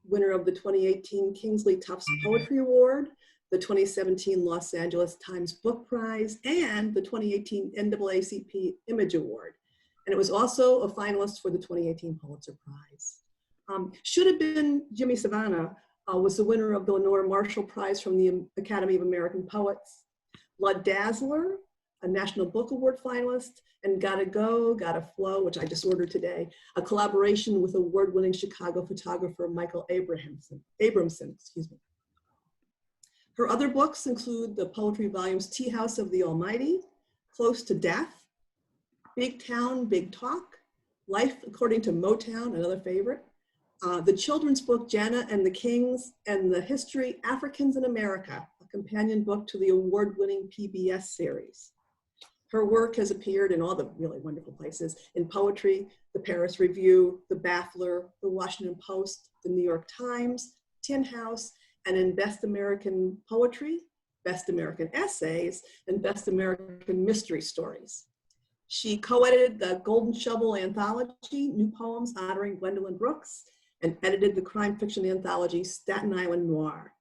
winner of the 2018 Kingsley Tufts Poetry Award, the 2017 Los Angeles Times Book Prize, and the 2018 NAACP Image Award. And it was also a finalist for the 2018 Pulitzer Prize. Should have been Jimmy Savannah, was the winner of the Lenore Marshall Prize from the Academy of American Poets. La Dazzler, a National Book Award finalist, and Gotta Go, Gotta Flow, which I just ordered today, a collaboration with award-winning Chicago photographer Michael Abramson. Her other books include the poetry volumes Tea House of the Almighty, Close to Death, Big Town, Big Talk, Life According to Motown, another favorite, the children's book Jana and the Kings, and the history Africans in America, a companion book to the award-winning PBS series. Her work has appeared in all the really wonderful places, in Poetry, the Paris Review, the Baffler, the Washington Post, the New York Times, Tin House, and in Best American Poetry, Best American Essays, and Best American Mystery Stories. She co-edited the Golden Shovel anthology, New Poems Honoring Gwendolyn Brooks, and edited the crime fiction anthology Staten Island Noir.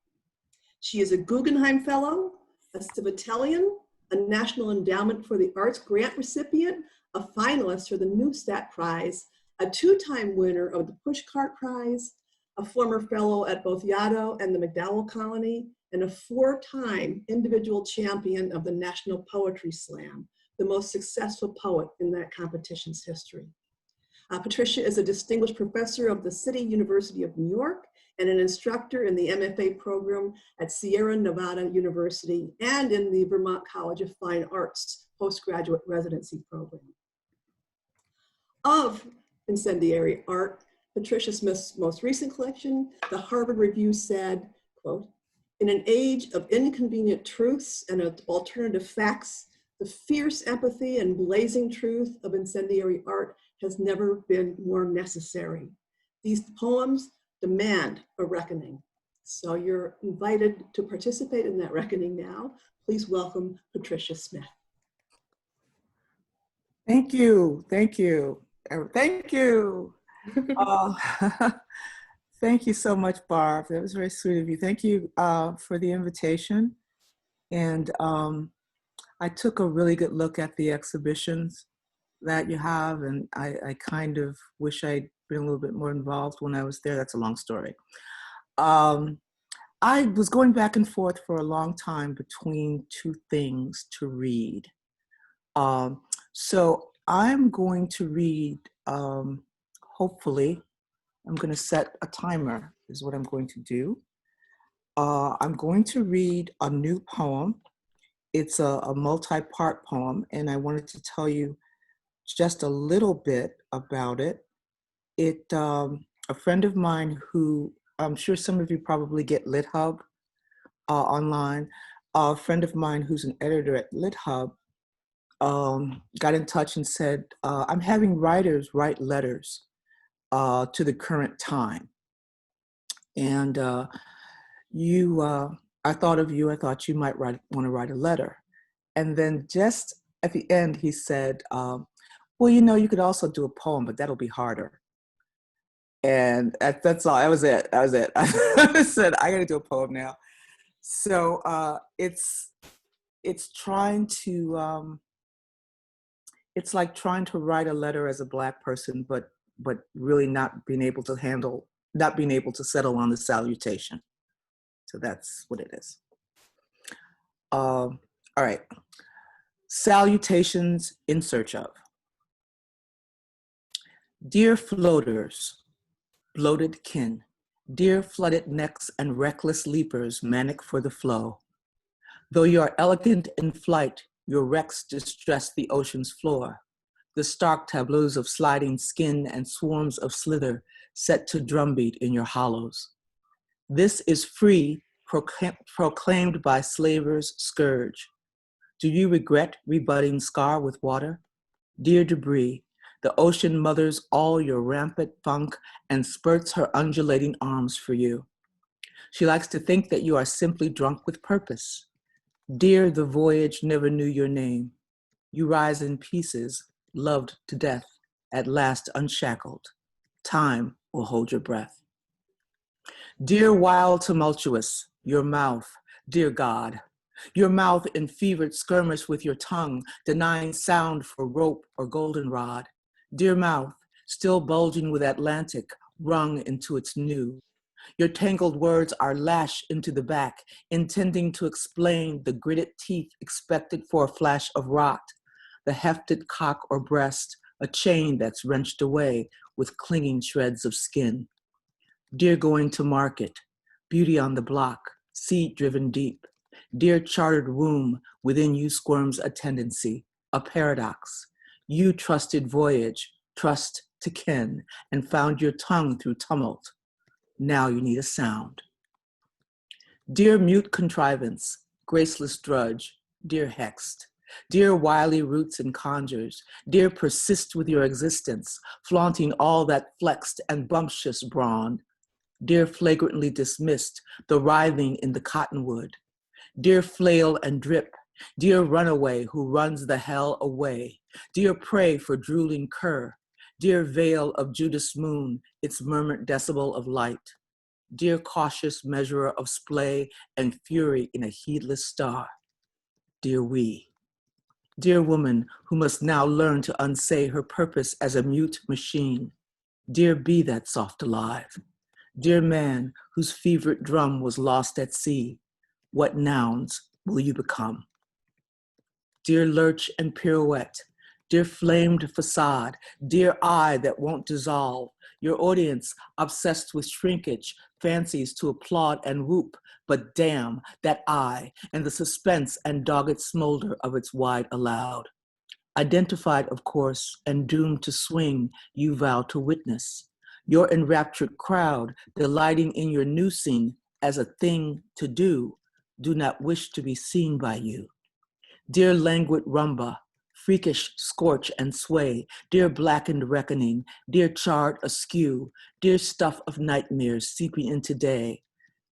She is a Guggenheim Fellow, a Civitelian, a National Endowment for the Arts grant recipient, a finalist for the Neustadt Prize, a two-time winner of the Pushcart Prize, a former fellow at both Yaddo and the MacDowell Colony, and a four-time individual champion of the National Poetry Slam, the most successful poet in that competition's history. Patricia is a distinguished professor of the City University of New York and an instructor in the MFA program at Sierra Nevada University and in the Vermont College of Fine Arts postgraduate residency program. Of incendiary art, Patricia Smith's most recent collection, the Harvard Review said, quote, "In an age of inconvenient truths and alternative facts, the fierce empathy and blazing truth of incendiary art has never been more necessary. These poems demand a reckoning." So you're invited to participate in that reckoning now. Please welcome Patricia Smith. Thank you, thank you, thank you. Thank you so much, Barb. That was very sweet of you. Thank you for the invitation. And I took a really good look at the exhibitions that you have, and I kind of wish I'd been a little bit more involved when I was there. That's a long story. I was going back and forth for a long time between two things to read. So I'm going to read, hopefully, I'm going to set a timer is what I'm going to do. I'm going to read a new poem. It's a multi-part poem, and I wanted to tell you just a little bit about it. A friend of mine who, I'm sure some of you probably get LitHub online, a friend of mine who's an editor at LitHub got in touch and said, I'm having writers write letters to the current time. And I thought of you, I thought you might want to write a letter. And then just at the end, he said, well, you know, you could also do a poem, but that'll be harder. And that's all, that was it. I said, I gotta do a poem now. So it's trying to, it's like trying to write a letter as a Black person, but really not being able to settle on the salutation. So that's what it is. All right. Salutations in search of. Dear floaters, bloated kin, dear flooded necks and reckless leapers manic for the flow. Though you are elegant in flight, your wrecks distress the ocean's floor. The stark tableaus of sliding skin and swarms of slither set to drumbeat in your hollows. This is free, proclaimed by slavers' scourge. Do you regret rebutting scar with water? Dear debris, the ocean mothers all your rampant funk and spurts her undulating arms for you. She likes to think that you are simply drunk with purpose. Dear, the voyage never knew your name. You rise in pieces, loved to death, at last unshackled. Time will hold your breath. Dear wild tumultuous, your mouth, dear God, your mouth in fevered skirmish with your tongue, denying sound for rope or goldenrod. Dear mouth, still bulging with Atlantic, wrung into its new. Your tangled words are lashed into the back, intending to explain the gritted teeth expected for a flash of rot, the hefted cock or breast, a chain that's wrenched away with clinging shreds of skin. Dear going to market, beauty on the block, seed driven deep. Dear chartered womb, within you squirms a tendency, a paradox. You trusted voyage, trust to ken, and found your tongue through tumult. Now you need a sound. Dear mute contrivance, graceless drudge, dear hexed. Dear wily roots and conjures, dear persist with your existence, flaunting all that flexed and bumptious brawn. Dear flagrantly dismissed, the writhing in the cottonwood. Dear flail and drip, dear runaway who runs the hell away. Dear prey for drooling cur, dear veil of Judas moon, its murmured decibel of light. Dear cautious measurer of splay and fury in a heedless star. Dear we. Dear woman who must now learn to unsay her purpose as a mute machine. Dear be that soft alive. Dear man whose fevered drum was lost at sea, what nouns will you become? Dear lurch and pirouette, dear flamed facade, dear eye that won't dissolve, your audience obsessed with shrinkage, fancies to applaud and whoop, but damn that eye and the suspense and dogged smolder of its wide aloud. Identified, of course, and doomed to swing, you vow to witness. Your enraptured crowd, delighting in your noosing as a thing to do not wish to be seen by you. Dear languid rumba, freakish scorch and sway, dear blackened reckoning, dear charred askew, dear stuff of nightmares seeping into day.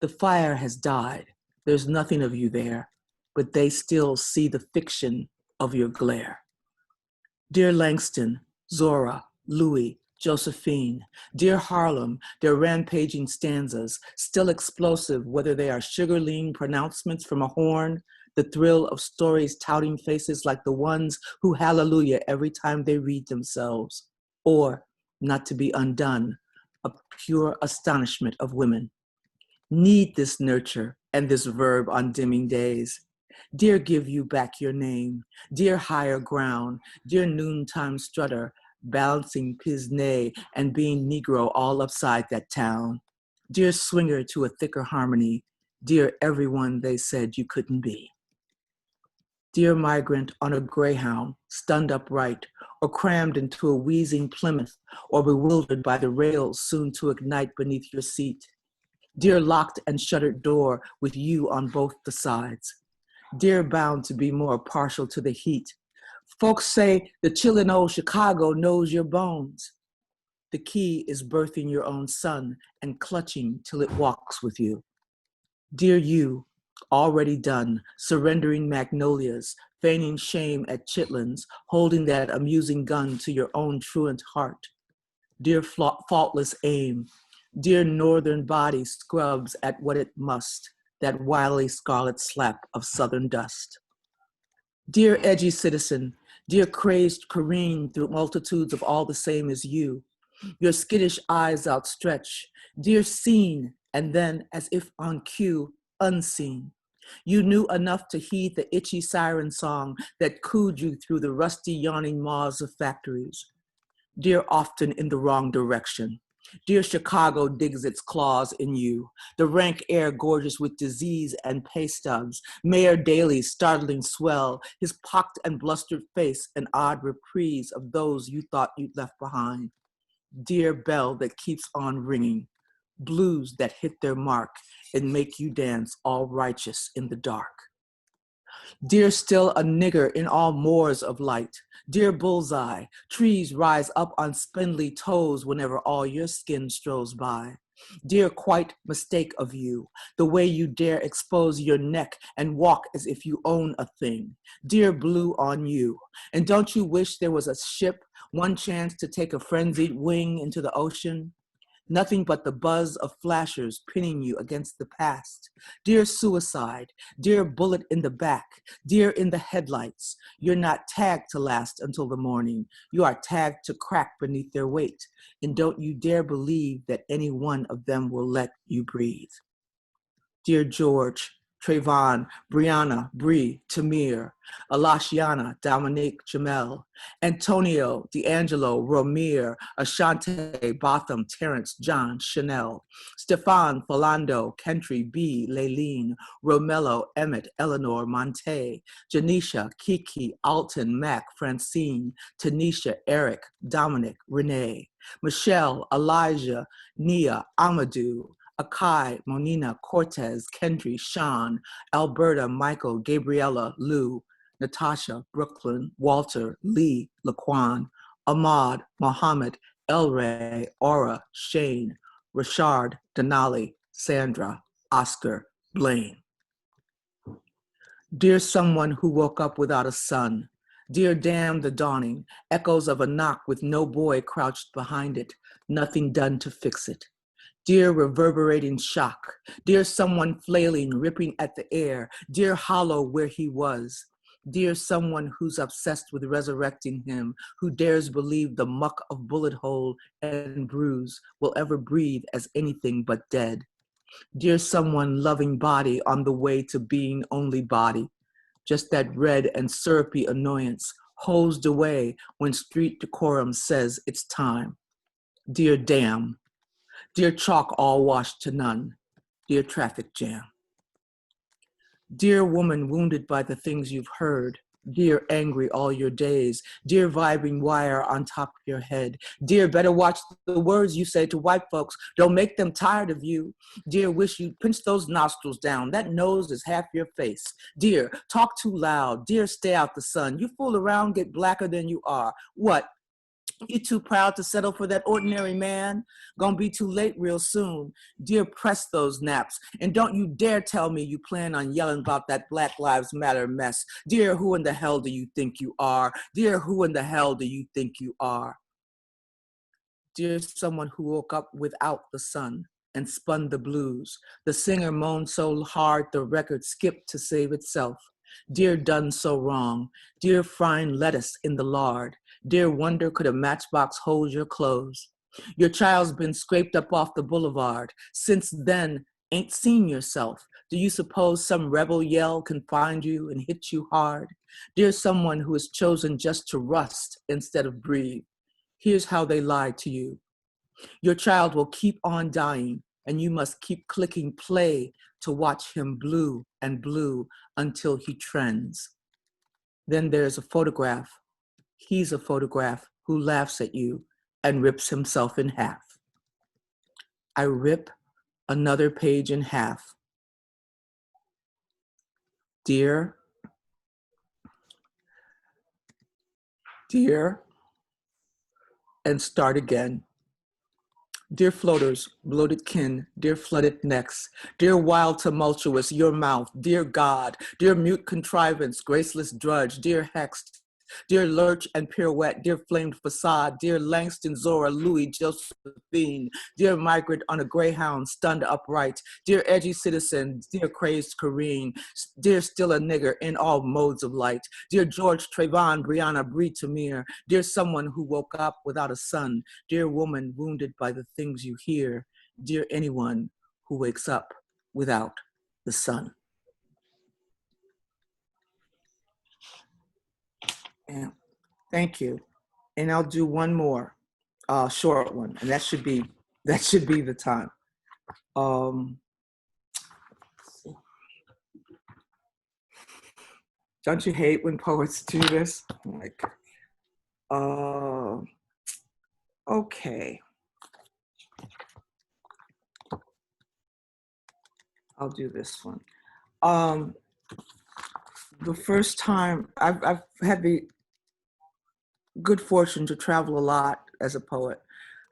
The fire has died, there's nothing of you there, but they still see the fiction of your glare. Dear Langston, Zora, Louis, Josephine, dear Harlem, their rampaging stanzas, still explosive whether they are sugar lean pronouncements from a horn, the thrill of stories touting faces like the ones who hallelujah every time they read themselves, or, not to be undone, a pure astonishment of women. Need this nurture and this verb on dimming days. Dear give you back your name, dear higher ground, dear noontime strutter, balancing pisne and being Negro all upside that town. Dear swinger to a thicker harmony, dear everyone they said you couldn't be. Dear migrant on a greyhound, stunned upright, or crammed into a wheezing Plymouth, or bewildered by the rails soon to ignite beneath your seat. Dear locked and shuttered door with you on both the sides. Dear bound to be more partial to the heat. Folks say the chillin' old Chicago knows your bones. The key is birthing your own son and clutching till it walks with you. Dear you, already done, surrendering magnolias, feigning shame at chitlins, holding that amusing gun to your own truant heart. Dear faultless aim, dear northern body scrubs at what it must, that wily scarlet slap of southern dust. Dear edgy citizen, dear crazed careen through multitudes of all the same as you, your skittish eyes outstretched, dear seen, and then as if on cue, unseen. You knew enough to heed the itchy siren song that cooed you through the rusty yawning maws of factories. Dear often in the wrong direction. Dear Chicago digs its claws in you, the rank air gorgeous with disease and pay stubs, Mayor Daley's startling swell, his pocked and blustered face, an odd reprise of those you thought you'd left behind. Dear bell that keeps on ringing, blues that hit their mark and make you dance all righteous in the dark. Dear still a nigger in all moors of light, dear bullseye, trees rise up on spindly toes whenever all your skin strolls by. Dear quite mistake of you, the way you dare expose your neck and walk as if you own a thing. Dear blue on you, and don't you wish there was a ship, one chance to take a frenzied wing into the ocean? Nothing but the buzz of flashers pinning you against the past. Dear suicide, dear bullet in the back, dear in the headlights, you're not tagged to last until the morning. You are tagged to crack beneath their weight. And don't you dare believe that any one of them will let you breathe. Dear George, Trayvon, Brianna, Bree, Tamir, Alashiana, Dominique, Jamel, Antonio, D'Angelo, Romir, Ashante, Botham, Terrence, John, Chanel, Stefan, Philando, Kentry, B, Laylene, Romello, Emmett, Eleanor, Monte, Janisha, Kiki, Alton, Mac, Francine, Tanisha, Eric, Dominic, Renee, Michelle, Elijah, Nia, Amadou, Akai, Monina, Cortez, Kendry, Sean, Alberta, Michael, Gabriella, Lou, Natasha, Brooklyn, Walter, Lee, Laquan, Ahmad, Mohammed, Elray, Aura, Shane, Rashard, Denali, Sandra, Oscar, Blaine. Dear someone who woke up without a sun, dear damn the dawning, echoes of a knock with no boy crouched behind it, nothing done to fix it. Dear reverberating shock, dear someone flailing, ripping at the air, dear hollow where he was, dear someone who's obsessed with resurrecting him, who dares believe the muck of bullet hole and bruise will ever breathe as anything but dead. Dear someone loving body on the way to being only body, just that red and syrupy annoyance hosed away when street decorum says it's time. Dear damn. Dear chalk all washed to none, dear traffic jam. Dear woman wounded by the things you've heard, dear angry all your days, dear vibing wire on top of your head, dear better watch the words you say to white folks, don't make them tired of you. Dear wish you'd pinch those nostrils down, that nose is half your face. Dear talk too loud, dear stay out the sun, you fool around, get blacker than you are. What? You too proud to settle for that ordinary man? Gonna be too late real soon. Dear, press those naps. And don't you dare tell me you plan on yelling about that Black Lives Matter mess. Dear, who in the hell do you think you are? Dear, who in the hell do you think you are? Dear someone who woke up without the sun and spun the blues. The singer moaned so hard the record skipped to save itself. Dear done so wrong, dear frying lettuce in the lard, dear wonder could a matchbox hold your clothes. Your child's been scraped up off the boulevard. Since then, ain't seen yourself. Do you suppose some rebel yell can find you and hit you hard? Dear someone who has chosen just to rust instead of breathe, here's how they lied to you. Your child will keep on dying, and you must keep clicking play to watch him blue and blue until he trends. Then there's a photograph. He's a photograph who laughs at you and rips himself in half. I rip another page in half. Dear, and start again. Dear floaters, bloated kin, dear flooded necks, dear wild tumultuous, your mouth, dear God, dear mute contrivance, graceless drudge, dear hex, dear lurch and pirouette, dear flamed facade, dear Langston, Zora, Louis, Josephine, dear migrant on a greyhound, stunned upright, dear edgy citizen, dear crazed Corrine, dear still a nigger in all modes of light, dear George, Trayvon, Brianna, Bree, Tamir, dear someone who woke up without a sun, dear woman wounded by the things you hear, dear anyone who wakes up without the sun. Yeah. Thank you. And I'll do one more short one, and that should be the time. Don't you hate when poets do this? Like, okay. I'll do this one. The first time I've had the good fortune to travel a lot as a poet,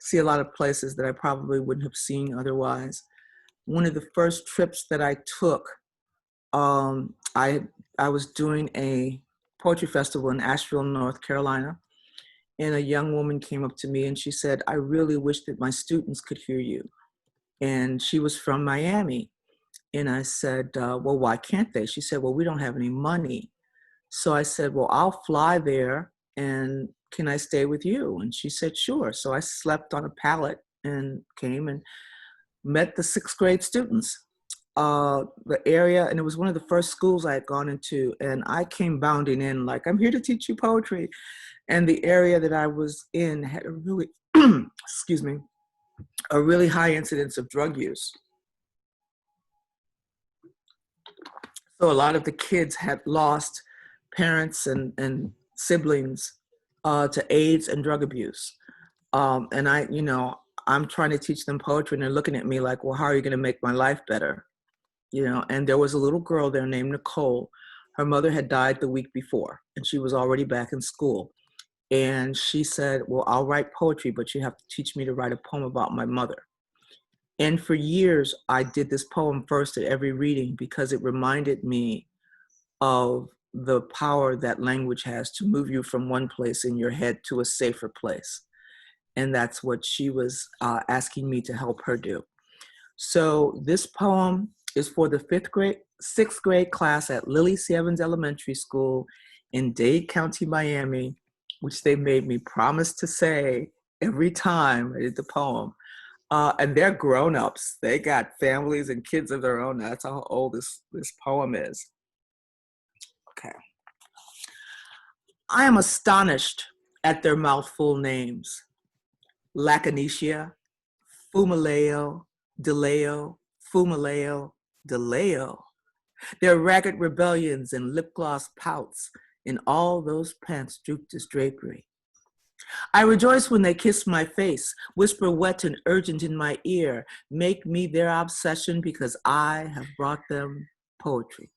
see a lot of places that I probably wouldn't have seen otherwise. One of the first trips that I took, I was doing a poetry festival in Asheville, North Carolina, and a young woman came up to me and she said, I really wish that my students could hear you. And she was from Miami. And I said, well, why can't they? She said, well, we don't have any money. So I said, well, I'll fly there and can I stay with you? And she said, sure. So I slept on a pallet and came and met the 6th grade students. The area, and it was one of the first schools I had gone into, and I came bounding in like, I'm here to teach you poetry. And the area that I was in had a really, excuse me, a really high incidence of drug use. So a lot of the kids had lost parents and siblings to AIDS and drug abuse. And I'm trying to teach them poetry and they're looking at me like, well, how are you going to make my life better? And there was a little girl there named Nicole. Her mother had died the week before and she was already back in school. And she said, well, I'll write poetry, but you have to teach me to write a poem about my mother. And for years, I did this poem first at every reading because it reminded me of the power that language has to move you from one place in your head to a safer place. And that's what she was asking me to help her do. So this poem is for the 6th grade class at Lily C. Evans Elementary School in Dade County, Miami, which they made me promise to say every time I did the poem. And they're grown-ups. They got families and kids of their own. That's how old this poem is. Okay. I am astonished at their mouthful names. Lacanicia, Fumaleo, DeLeo, Fumaleo, DeLeo. Their ragged rebellions and lip gloss pouts in all those pants drooped as drapery. I rejoice when they kiss my face, whisper wet and urgent in my ear, make me their obsession because I have brought them poetry.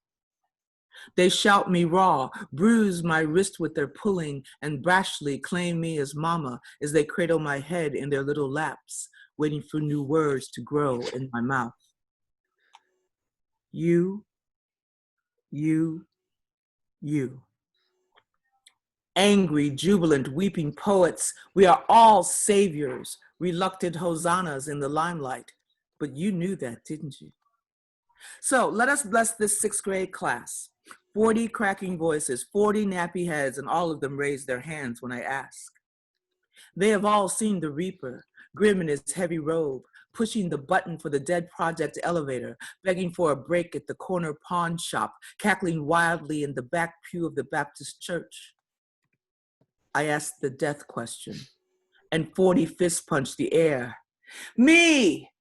They shout me raw, bruise my wrist with their pulling, and brashly claim me as mama as they cradle my head in their little laps, waiting for new words to grow in my mouth. You. Angry, jubilant, weeping poets, we are all saviors, reluctant hosannas in the limelight. But you knew that, didn't you? So let us bless this 6th grade class. 40 cracking voices, 40 nappy heads, and all of them raise their hands when I ask. They have all seen the Reaper, grim in his heavy robe, pushing the button for the Dead Project elevator, begging for a break at the corner pawn shop, cackling wildly in the back pew of the Baptist church. I asked the death question, and 40 fists punched the air. Me!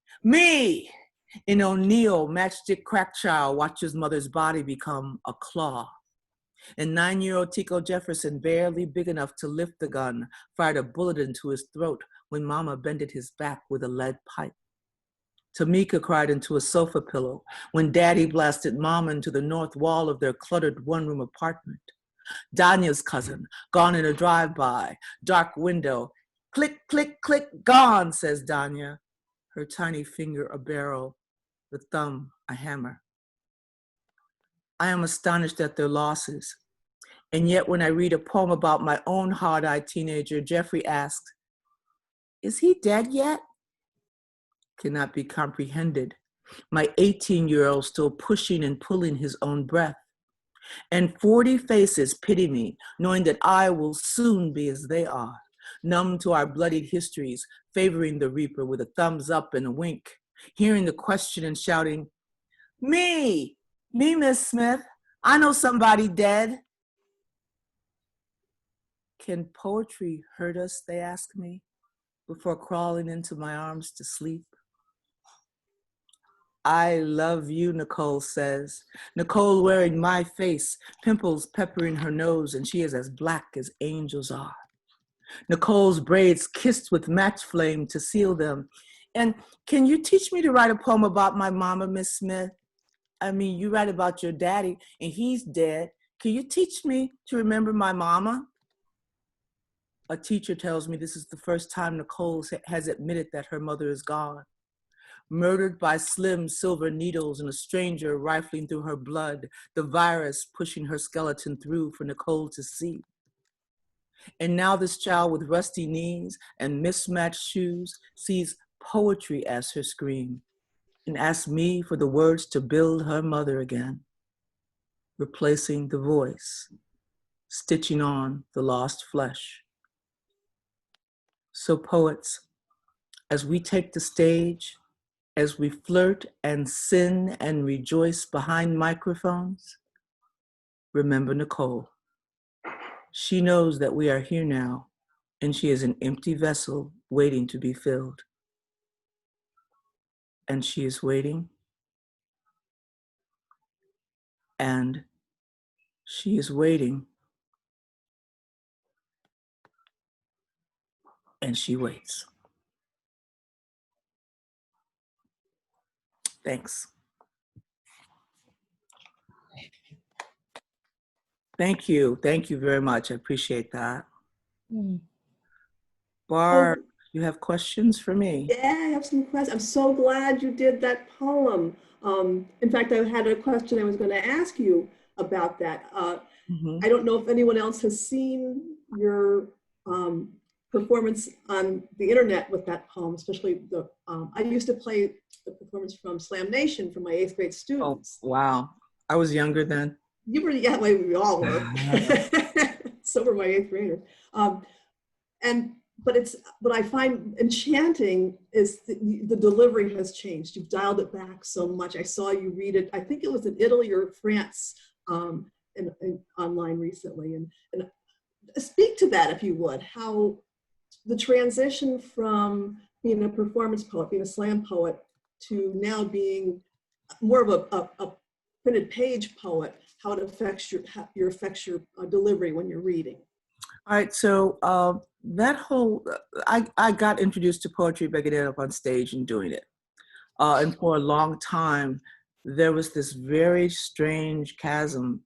And O'Neill, matchstick crack child, watched his mother's body become a claw. And 9-year-old Tico Jefferson, barely big enough to lift the gun, fired a bullet into his throat when Mama bended his back with a lead pipe. Tamika cried into a sofa pillow when Daddy blasted Mama into the north wall of their cluttered one-room apartment. Danya's cousin, gone in a drive-by, dark window. Click, click, click, gone, says Danya, her tiny finger a barrel, the thumb a hammer. I am astonished at their losses. And yet when I read a poem about my own hard-eyed teenager, Jeffrey asks, is he dead yet? Cannot be comprehended. My 18-year-old still pushing and pulling his own breath. And 40 faces pity me, knowing that I will soon be as they are, numb to our bloodied histories, favoring the Reaper with a thumbs up and a wink, hearing the question and shouting, me, Miss Smith, I know somebody dead. Can poetry hurt us, they ask me, before crawling into my arms to sleep. I love you, Nicole says. Nicole wearing my face, pimples peppering her nose, and she is as black as angels are. Nicole's braids kissed with match flame to seal them. And can you teach me to write a poem about my mama, Miss Smith? I mean, you write about your daddy and he's dead. Can you teach me to remember my mama? A teacher tells me this is the first time Nicole has admitted that her mother is gone. Murdered by slim silver needles and a stranger rifling through her blood, the virus pushing her skeleton through for Nicole to see. And now this child with rusty knees and mismatched shoes sees poetry as her scream and asks me for the words to build her mother again, replacing the voice, stitching on the lost flesh. So poets, as we take the stage, as we flirt and sin and rejoice behind microphones, remember Nicole. She knows that we are here now, and she is an empty vessel waiting to be filled. And she is waiting, and she is waiting, and she waits. Thanks. Thank you. Thank you very much. I appreciate that. Barb, you have questions for me? Yeah, I have some questions. I'm so glad you did that poem. In fact, I had a question I was going to ask you about that. I don't know if anyone else has seen your performance on the internet with that poem, especially the, I used to play the performance from Slam Nation for my 8th grade students. Oh, wow. I was younger then. You were, yeah, well, we all were. So were my 8th graders. But what I find enchanting is the delivery has changed. You've dialed it back so much. I saw you read it. I think it was in Italy or France in online recently. And speak to that if you would, how the transition from being a performance poet, being a slam poet, to now being more of a printed page poet, how it affects your delivery when you're reading. All right, so that whole, I got introduced to poetry by getting up on stage and doing it. And for a long time, there was this very strange chasm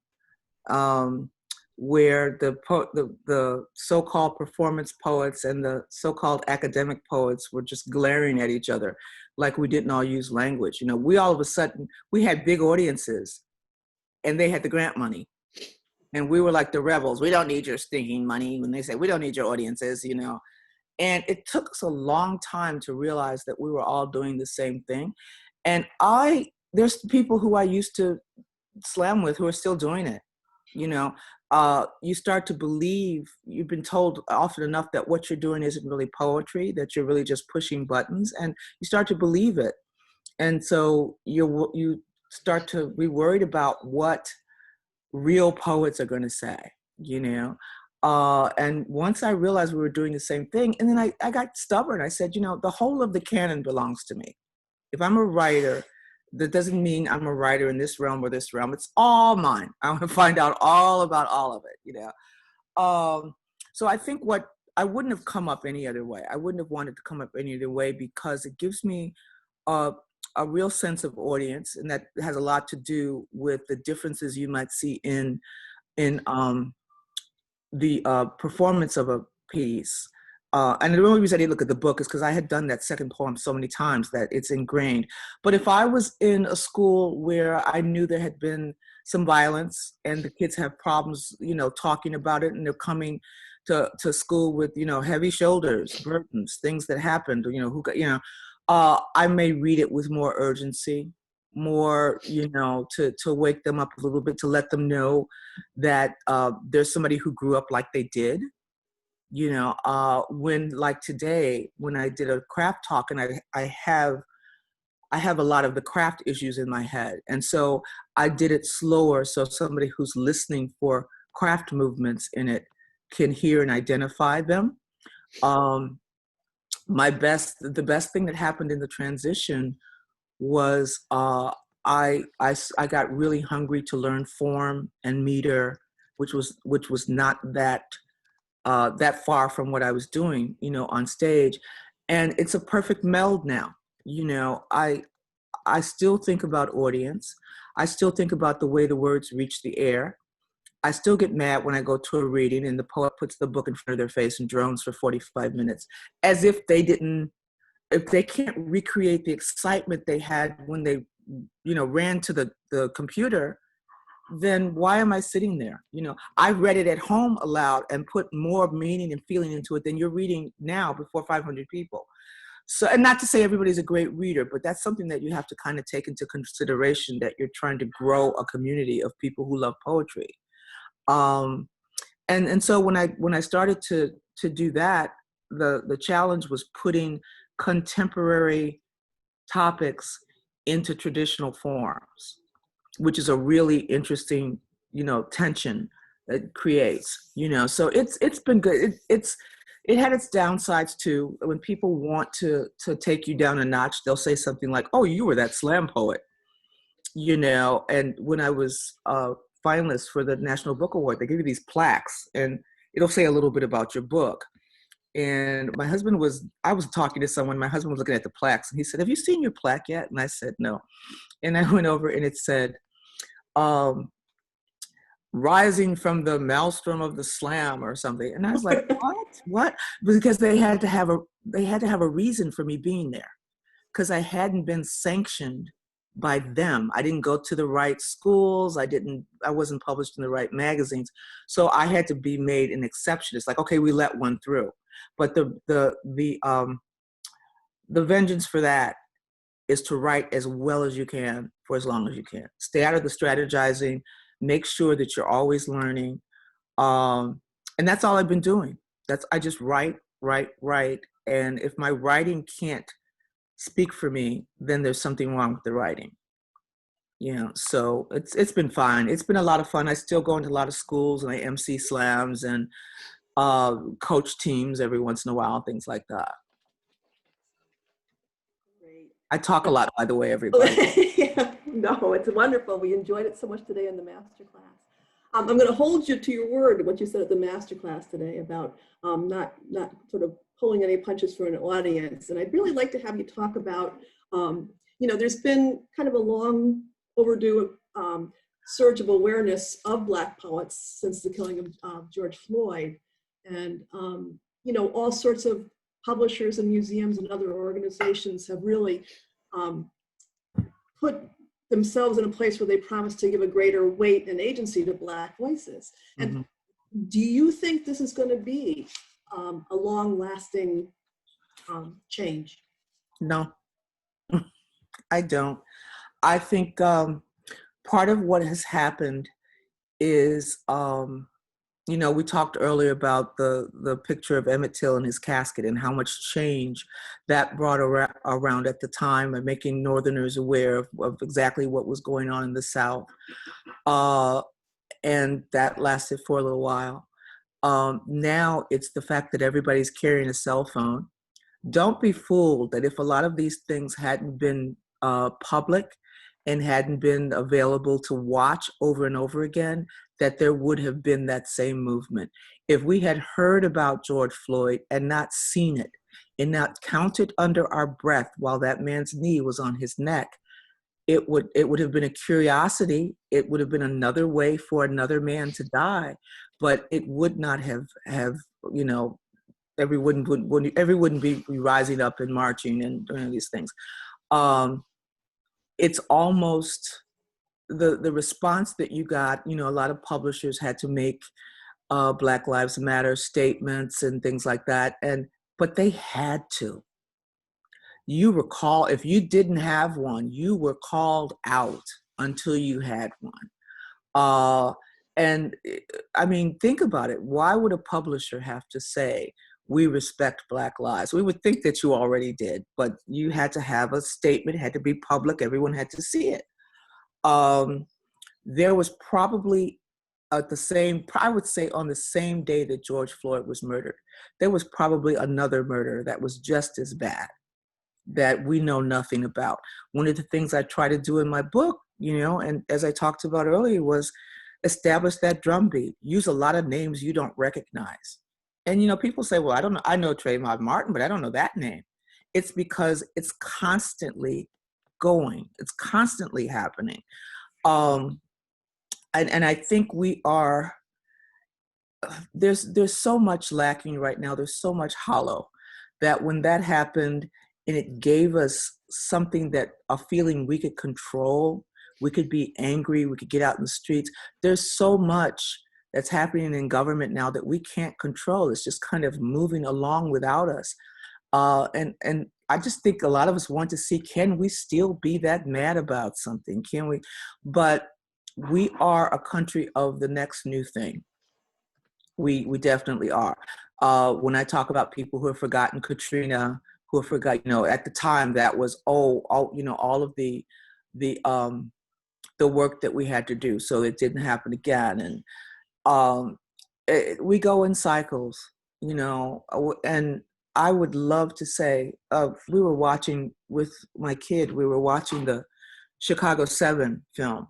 where the so-called performance poets and the so-called academic poets were just glaring at each other like we didn't all use language. You know, we all of a sudden, we had big audiences and they had the grant money. And we were like the rebels. We don't need your stinking money. When they say, we don't need your audiences, you know. And it took us a long time to realize that we were all doing the same thing. And there's people who I used to slam with who are still doing it. You know, you start to believe, you've been told often enough that what you're doing isn't really poetry, that you're really just pushing buttons, and you start to believe it. And so you start to be worried about what real poets are going to say, you know. And once I realized we were doing the same thing, and then I got stubborn. I said, you know, the whole of the canon belongs to me. If I'm a writer, that doesn't mean I'm a writer in this realm or this realm. It's all mine. I want to find out all about all of it, you know. So I think I wouldn't have come up any other way. I wouldn't have wanted to come up any other way because it gives me a real sense of audience, and that has a lot to do with the differences you might see in the performance of a piece. And the only reason I didn't look at the book is because I had done that second poem so many times that it's ingrained. But if I was in a school where I knew there had been some violence and the kids have problems, you know, talking about it, and they're coming to school with, you know, heavy shoulders, burdens, things that happened, you know, I may read it with more urgency, more, you know, to wake them up a little bit, to let them know that there's somebody who grew up like they did. You know, when, like today, when I did a craft talk, and I have a lot of the craft issues in my head. And so I did it slower so somebody who's listening for craft movements in it can hear and identify them. The best thing that happened in the transition was I got really hungry to learn form and meter, which was not that far from what I was doing, you know, on stage. And it's a perfect meld now. You know, I still think about audience. I still think about the way the words reach the air. I still get mad when I go to a reading and the poet puts the book in front of their face and drones for 45 minutes, as if they can't recreate the excitement they had when they, you know, ran to the computer, then why am I sitting there? You know, I read it at home aloud and put more meaning and feeling into it than you're reading now before 500 people. So, and not to say everybody's a great reader, but that's something that you have to kind of take into consideration, that you're trying to grow a community of people who love poetry. And so when I started to do that, the challenge was putting contemporary topics into traditional forms, which is a really interesting, you know, tension that creates, you know. So it's been good. It had its downsides too. When people want to take you down a notch, they'll say something like, "Oh, you were that slam poet," you know. And when I was finalist for the National Book Award, they give you these plaques, and it'll say a little bit about your book. And I was talking to someone, my husband was looking at the plaques, and he said, "Have you seen your plaque yet?" And I said, "No." And I went over and it said, "Rising from the maelstrom of the slam," or something. And I was like, what? Because they had to have a reason for me being there, because I hadn't been sanctioned by them. I didn't go to the right schools. I wasn't published in the right magazines. So I had to be made an exception. It's like, okay, we let one through. But the vengeance for that is to write as well as you can for as long as you can. Stay out of the strategizing, make sure that you're always learning. And that's all I've been doing. I just write. And if my writing can't speak for me, then there's something wrong with the writing. You know, so it's been fine. It's been a lot of fun. I still go into a lot of schools and I MC slams and coach teams every once in a while, things like that. Great. I talk a lot, by the way, everybody. Yeah, no, it's wonderful. We enjoyed it so much today in the masterclass. I'm going to hold you to your word, what you said at the masterclass today about not sort of pulling any punches for an audience. And I'd really like to have you talk about, you know, there's been kind of a long overdue surge of awareness of Black poets since the killing of George Floyd. And, you know, all sorts of publishers and museums and other organizations have really put themselves in a place where they promise to give a greater weight and agency to Black voices. And do you think this is going to be a long-lasting change? No, I don't. I think part of what has happened is, you know, we talked earlier about the picture of Emmett Till in his casket and how much change that brought around at the time, and making Northerners aware of exactly what was going on in the South. And that lasted for a little while. Now it's the fact that everybody's carrying a cell phone. Don't be fooled that if a lot of these things hadn't been public and hadn't been available to watch over and over again, that there would have been that same movement. If we had heard about George Floyd and not seen it, and not counted under our breath while that man's knee was on his neck, it would have been a curiosity. It would have been another way for another man to die, but it would not have you know, everyone wouldn't be rising up and marching and doing these things. It's almost the response that you got. You know, a lot of publishers had to make Black Lives Matter statements and things like that, but they had to. You were called, if you didn't have one, you were called out until you had one. And I mean, think about it. Why would a publisher have to say, "We respect Black lives"? We would think that you already did, but you had to have a statement, it had to be public, everyone had to see it. There was probably I would say on the same day that George Floyd was murdered, there was probably another murder that was just as bad that we know nothing about. One of the things I try to do in my book, you know, and as I talked about earlier, was establish that drumbeat. Use a lot of names you don't recognize. And, you know, people say, well, I don't know, I know Trayvon Martin, but I don't know that name. It's because it's constantly going. It's constantly happening. And I think we are, there's so much lacking right now. There's so much hollow that when that happened and it gave us something, that a feeling we could control, We could be angry. We could get out in the streets. There's so much that's happening in government now that we can't control. It's just kind of moving along without us. And I just think a lot of us want to see, can we still be that mad about something? Can we? But we are a country of the next new thing. We definitely are. When I talk about people who have forgotten Katrina, who have forgot, at the time that was all of the work that we had to do, so it didn't happen again. And we go in cycles, and I would love to say, we were watching with my kid, we were watching the Chicago 7 film.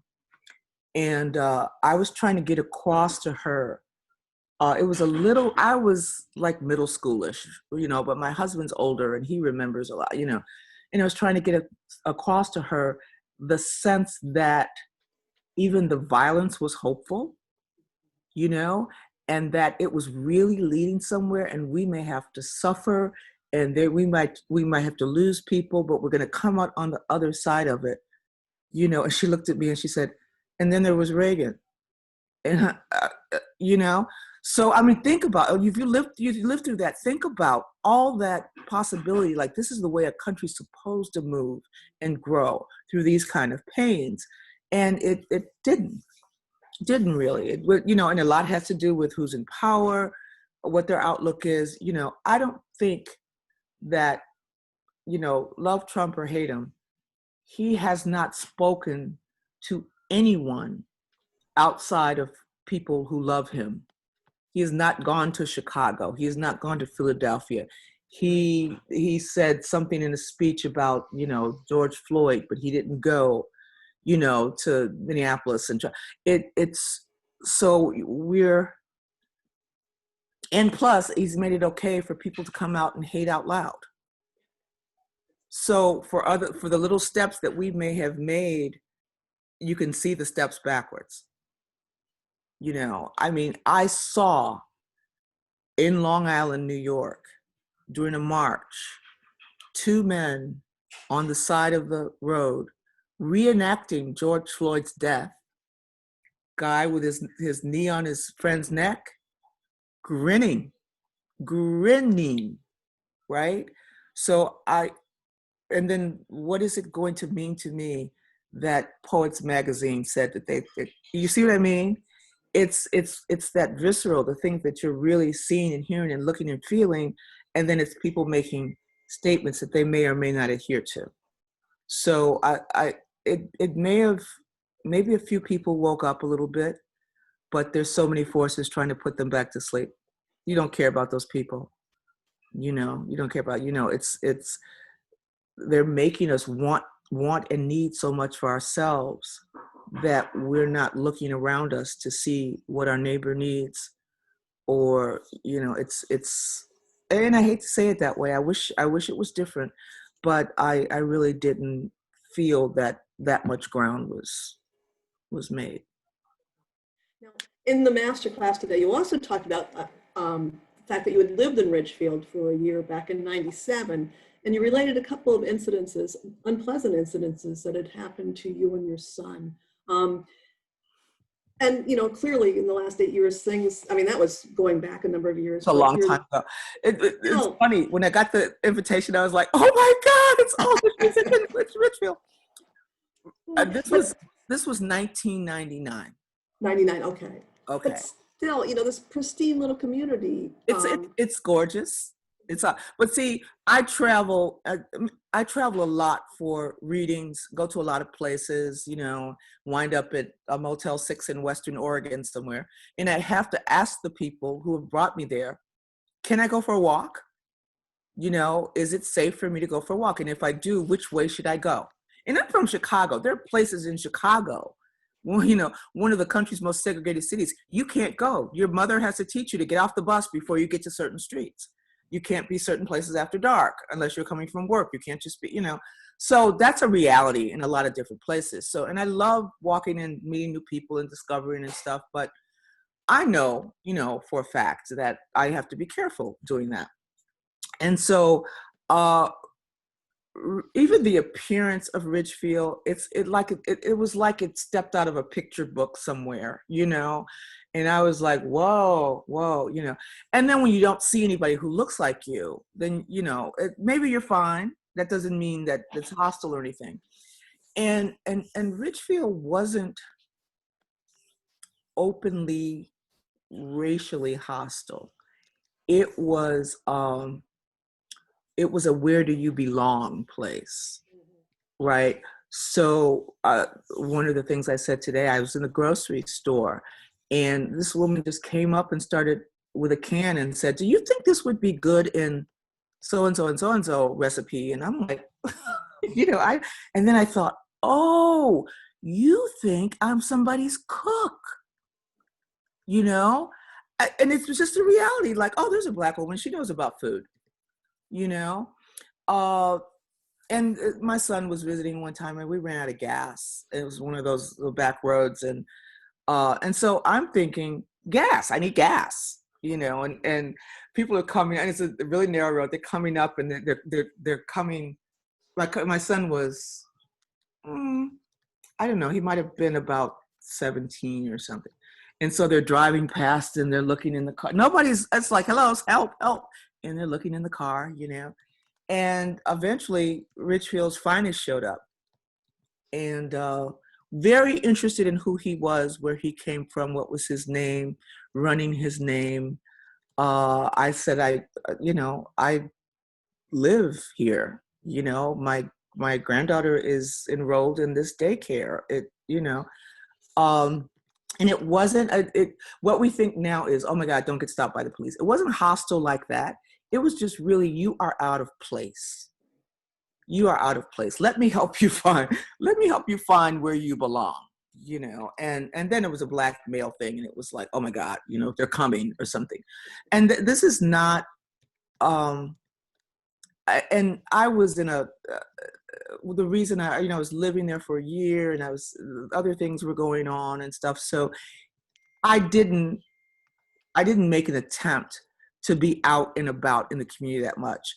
And I was trying to get across to her. It was I was like middle schoolish, but my husband's older and he remembers a lot, and I was trying to get across to her the sense that even the violence was hopeful, and that it was really leading somewhere, and we may have to suffer, and we might have to lose people, but we're going to come out on the other side of it, and she looked at me and she said, and then there was Reagan. And so I mean, think about, if you live through that, think about all that possibility. Like, this is the way a country's supposed to move and grow, through these kind of pains. And it didn't really, and a lot has to do with who's in power, what their outlook is. I don't think that, love Trump or hate him, he has not spoken to anyone outside of people who love him. He has not gone to Chicago. He has not gone to Philadelphia. He said something in a speech about, George Floyd, but he didn't go, to Minneapolis. And it's so and plus he's made it okay for people to come out and hate out loud. So for the little steps that we may have made, you can see the steps backwards. I mean, I saw in Long Island, New York, during a march, 2 men on the side of the road reenacting George Floyd's death. Guy with his knee on his friend's neck, grinning, right? So and then what is it going to mean to me that Poets Magazine said that you see what I mean? It's that visceral, the things that you're really seeing and hearing and looking and feeling, and then it's people making statements that they may or may not adhere to. So it may have, maybe a few people woke up a little bit, but there's so many forces trying to put them back to sleep. You don't care about those people. You don't care about, it's they're making us want and need so much for ourselves that we're not looking around us to see what our neighbor needs. Or, it's, and I hate to say it that way. I wish it was different, but I really didn't feel that much ground was made. Now, in the masterclass today, you also talked about the fact that you had lived in Ridgefield for a year back in '97, and you related a couple of incidences, unpleasant incidences that had happened to you and your son. And, clearly in the last 8 years, things, I mean, that was going back a number of years. It's a long time ago. It's funny. When I got the invitation, I was like, oh my God, it's all it's Richfield. This was 1999. 99, okay. Okay. But still, this pristine little community. It's gorgeous. But see, I travel a lot for readings, go to a lot of places, wind up at a Motel 6 in Western Oregon somewhere. And I have to ask the people who have brought me there, can I go for a walk? Is it safe for me to go for a walk? And if I do, which way should I go? And I'm from Chicago. There are places in Chicago, one of the country's most segregated cities. You can't go. Your mother has to teach you to get off the bus before you get to certain streets. You can't be certain places after dark unless you're coming from work. You can't just be, So that's a reality in a lot of different places. So, and I love walking and meeting new people and discovering and stuff, but I know, for a fact that I have to be careful doing that. And so even the appearance of Ridgefield, it was like it stepped out of a picture book somewhere, you know? And I was like, whoa, whoa, you know? And then when you don't see anybody who looks like you, then, you know, maybe you're fine. That doesn't mean that it's hostile or anything. And Ridgefield wasn't openly racially hostile. It was a where do you belong place, right? So one of the things I said today, I was in the grocery store and this woman just came up and started with a can and said, do you think this would be good in so-and-so and so-and-so recipe? And I'm like, you know, and then I thought, oh, you think I'm somebody's cook, you know? And it was just a reality, like, oh, there's a Black woman, she knows about food, you know? And my son was visiting one time and we ran out of gas. It was one of those little back roads. And so I'm thinking, gas, I need gas, you know, and people are coming, and it's a really narrow road. They're coming up and they're coming, like my son was, I don't know, he might've been about 17 or something. And so they're driving past and they're looking in the car. It's like, hello, help, help. And they're looking in the car, you know. And eventually Richfield's finest showed up and very interested in who he was, where he came from, what was his name, running his name. I said, I live here, you know, my granddaughter is enrolled in this daycare, and it wasn't, what we think now is, oh my God, don't get stopped by the police. It wasn't hostile like that. It was just really, you are out of place. You are out of place. Let me help you find where you belong, you know? And then it was a Black male thing. And it was like, oh my God, you know, they're coming or something. And this is not, and I was in the reason I was living there for a year and other things were going on and stuff. So I didn't make an attempt to be out and about in the community that much.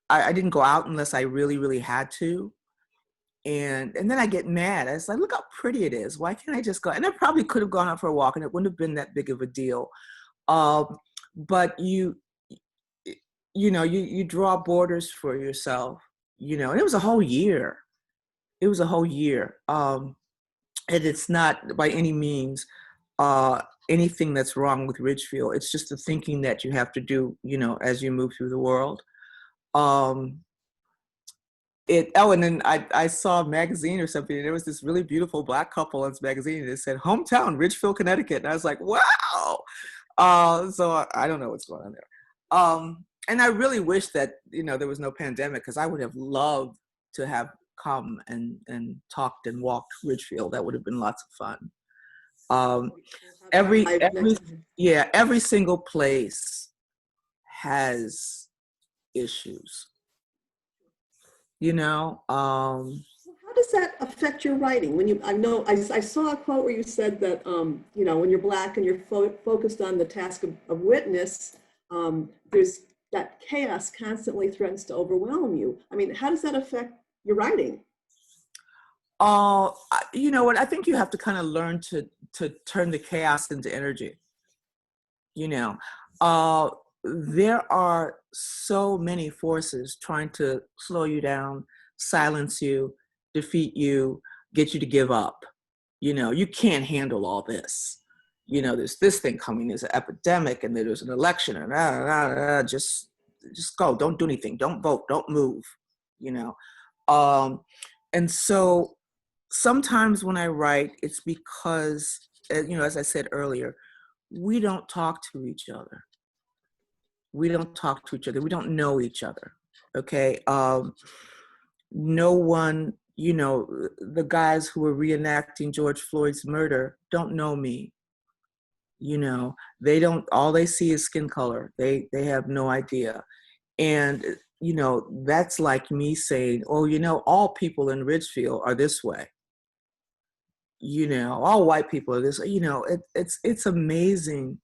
I didn't go out unless I really, really had to. And then I get mad. I was like, look how pretty it is. Why can't I just go? And I probably could have gone out for a walk and it wouldn't have been that big of a deal. But you draw borders for yourself, you know, and it was a whole year. It was a whole year. And it's not by any means anything that's wrong with Ridgefield. It's just the thinking that you have to do, you know, as you move through the world. And then I saw a magazine or something, and there was this really beautiful Black couple in this magazine, and it said, hometown, Ridgefield, Connecticut. And I was like, wow. So I don't know what's going on there. And I really wish that, you know, there was no pandemic, because I would have loved to have come and talked and walked Ridgefield. That would have been lots of fun. Every single place has issues, you know. How does that affect your writing? I saw a quote where you said that, you know, when you're Black and you're focused on the task of witness, there's that chaos constantly threatens to overwhelm you. I mean, how does that affect your writing? You know what? I think you have to kind of learn to turn the chaos into energy. You know, there are so many forces trying to slow you down, silence you, defeat you, get you to give up. You know, you can't handle all this. You know, there's this thing coming, there's an epidemic, and there's an election, and just go, don't do anything, don't vote, don't move, you know. And so sometimes when I write, it's because, you know, as I said earlier, we don't talk to each other. We don't talk to each other. We don't know each other, okay? No one, you know, the guys who are reenacting George Floyd's murder don't know me. You know, all they see is skin color. They have no idea. And, you know, that's like me saying, oh, you know, all people in Ridgefield are this way. You know, all white people are this, you know, it's amazing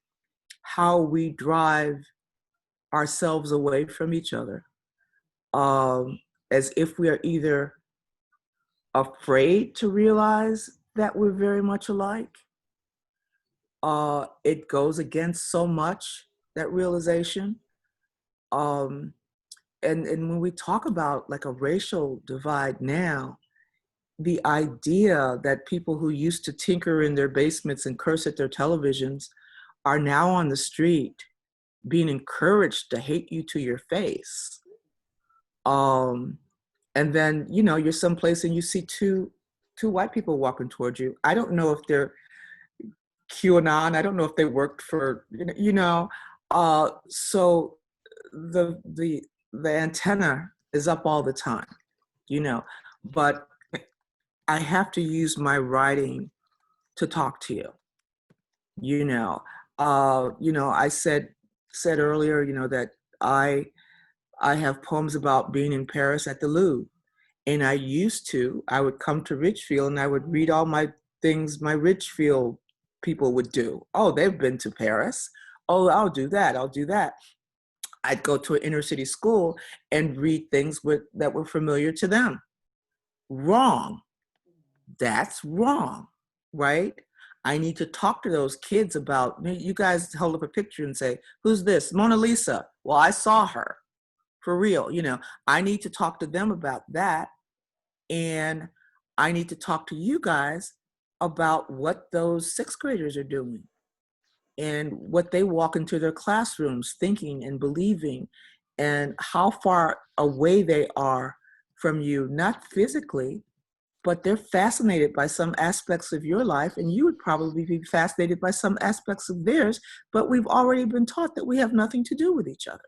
how we drive ourselves away from each other. as if we are either afraid to realize that we're very much alike. It goes against so much, that realization. And when we talk about like a racial divide now, the idea that people who used to tinker in their basements and curse at their televisions are now on the street being encouraged to hate you to your face. And then, you know, you're someplace and you see two white people walking towards you. I don't know if they're QAnon. I don't know if they worked for, so the antenna is up all the time, but I have to use my writing to talk to you. I said earlier, that I have poems about being in Paris at the Louvre. And I would come to Ridgefield and I would read all my things my Ridgefield people would do. Oh, they've been to Paris. Oh, I'll do that. I'd go to an inner city school and read things that were familiar to them. Wrong. That's wrong, right? I need to talk to those kids about, you guys hold up a picture and say, who's this? Mona Lisa. Well, I saw her. For real, I need to talk to them about that. And I need to talk to you guys about what those sixth graders are doing and what they walk into their classrooms thinking and believing, and how far away they are from you, not physically, but they're fascinated by some aspects of your life, and you would probably be fascinated by some aspects of theirs, but we've already been taught that we have nothing to do with each other.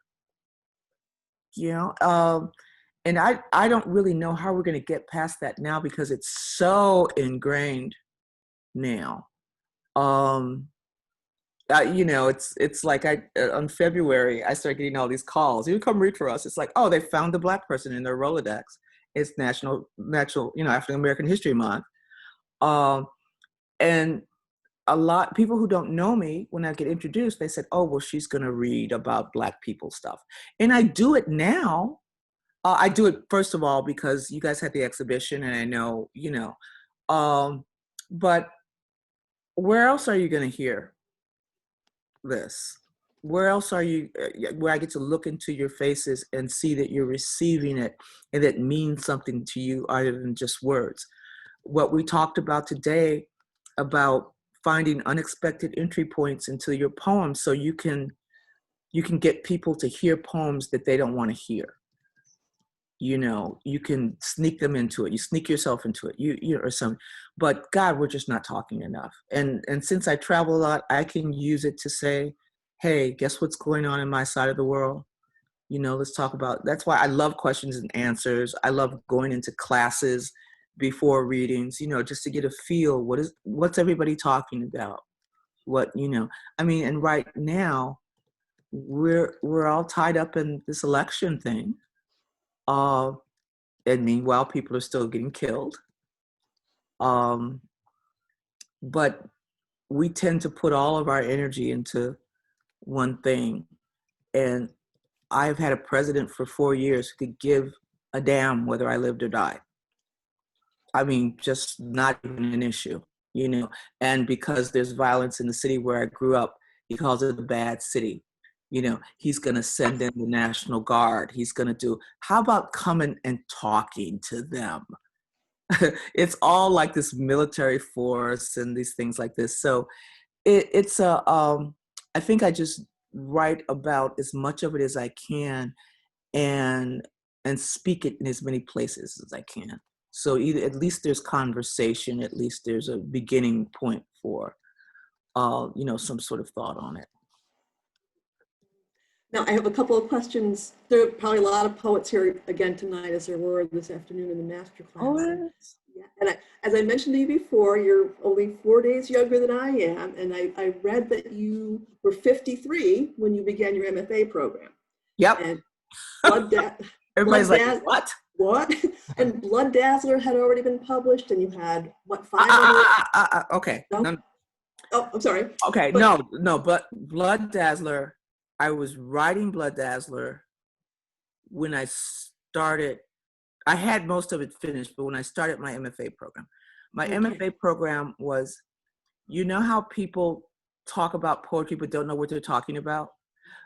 And I don't really know how we're going to get past that now, because it's so ingrained now. It's like on February, I started getting all these calls. You come read for us. It's like, oh, they found the Black person in their Rolodex. It's national, African American History Month. And a lot of people who don't know me, when I get introduced, they said, oh, well, she's going to read about Black people stuff. And I do it now. I do it, first of all, because you guys had the exhibition and I know, but where else are you going to hear this? Where else are you, where I get to look into your faces and see that you're receiving it and that means something to you other than just words? What we talked about today about finding unexpected entry points into your poems so you can get people to hear poems that they don't want to hear. You can sneak them into it. You sneak yourself into it. You or something. But God, we're just not talking enough. And since I travel a lot, I can use it to say, hey, guess what's going on in my side of the world? Let's talk about. That's why I love questions and answers. I love going into classes before readings, just to get a feel. What's everybody talking about? And right now we're all tied up in this election thing. And meanwhile, people are still getting killed. But we tend to put all of our energy into one thing. And I've had a president for 4 years who could give a damn whether I lived or died. Just not even an issue, And because there's violence in the city where I grew up, he calls it a bad city. He's going to send in the National Guard. He's going to do, how about coming and talking to them? It's all like this military force and these things like this. So I think I just write about as much of it as I can and speak it in as many places as I can. So at least there's conversation, at least there's a beginning point for, some sort of thought on it. Now, I have a couple of questions. There are probably a lot of poets here again tonight, as there were this afternoon in the master class. Oh, yes. Yeah. And as I mentioned to you before, you're only 4 days younger than I am. And I read that you were 53 when you began your MFA program. Yep. And everybody's like, what? What? And Blood Dazzler had already been published, and you had, what, 500? Okay. No. Oh, I'm sorry. Okay, no, but Blood Dazzler, I was writing Blood Dazzler when I started, I had most of it finished, but when I started my MFA program, my Okay. MFA program was, you know how people talk about poetry but don't know what they're talking about?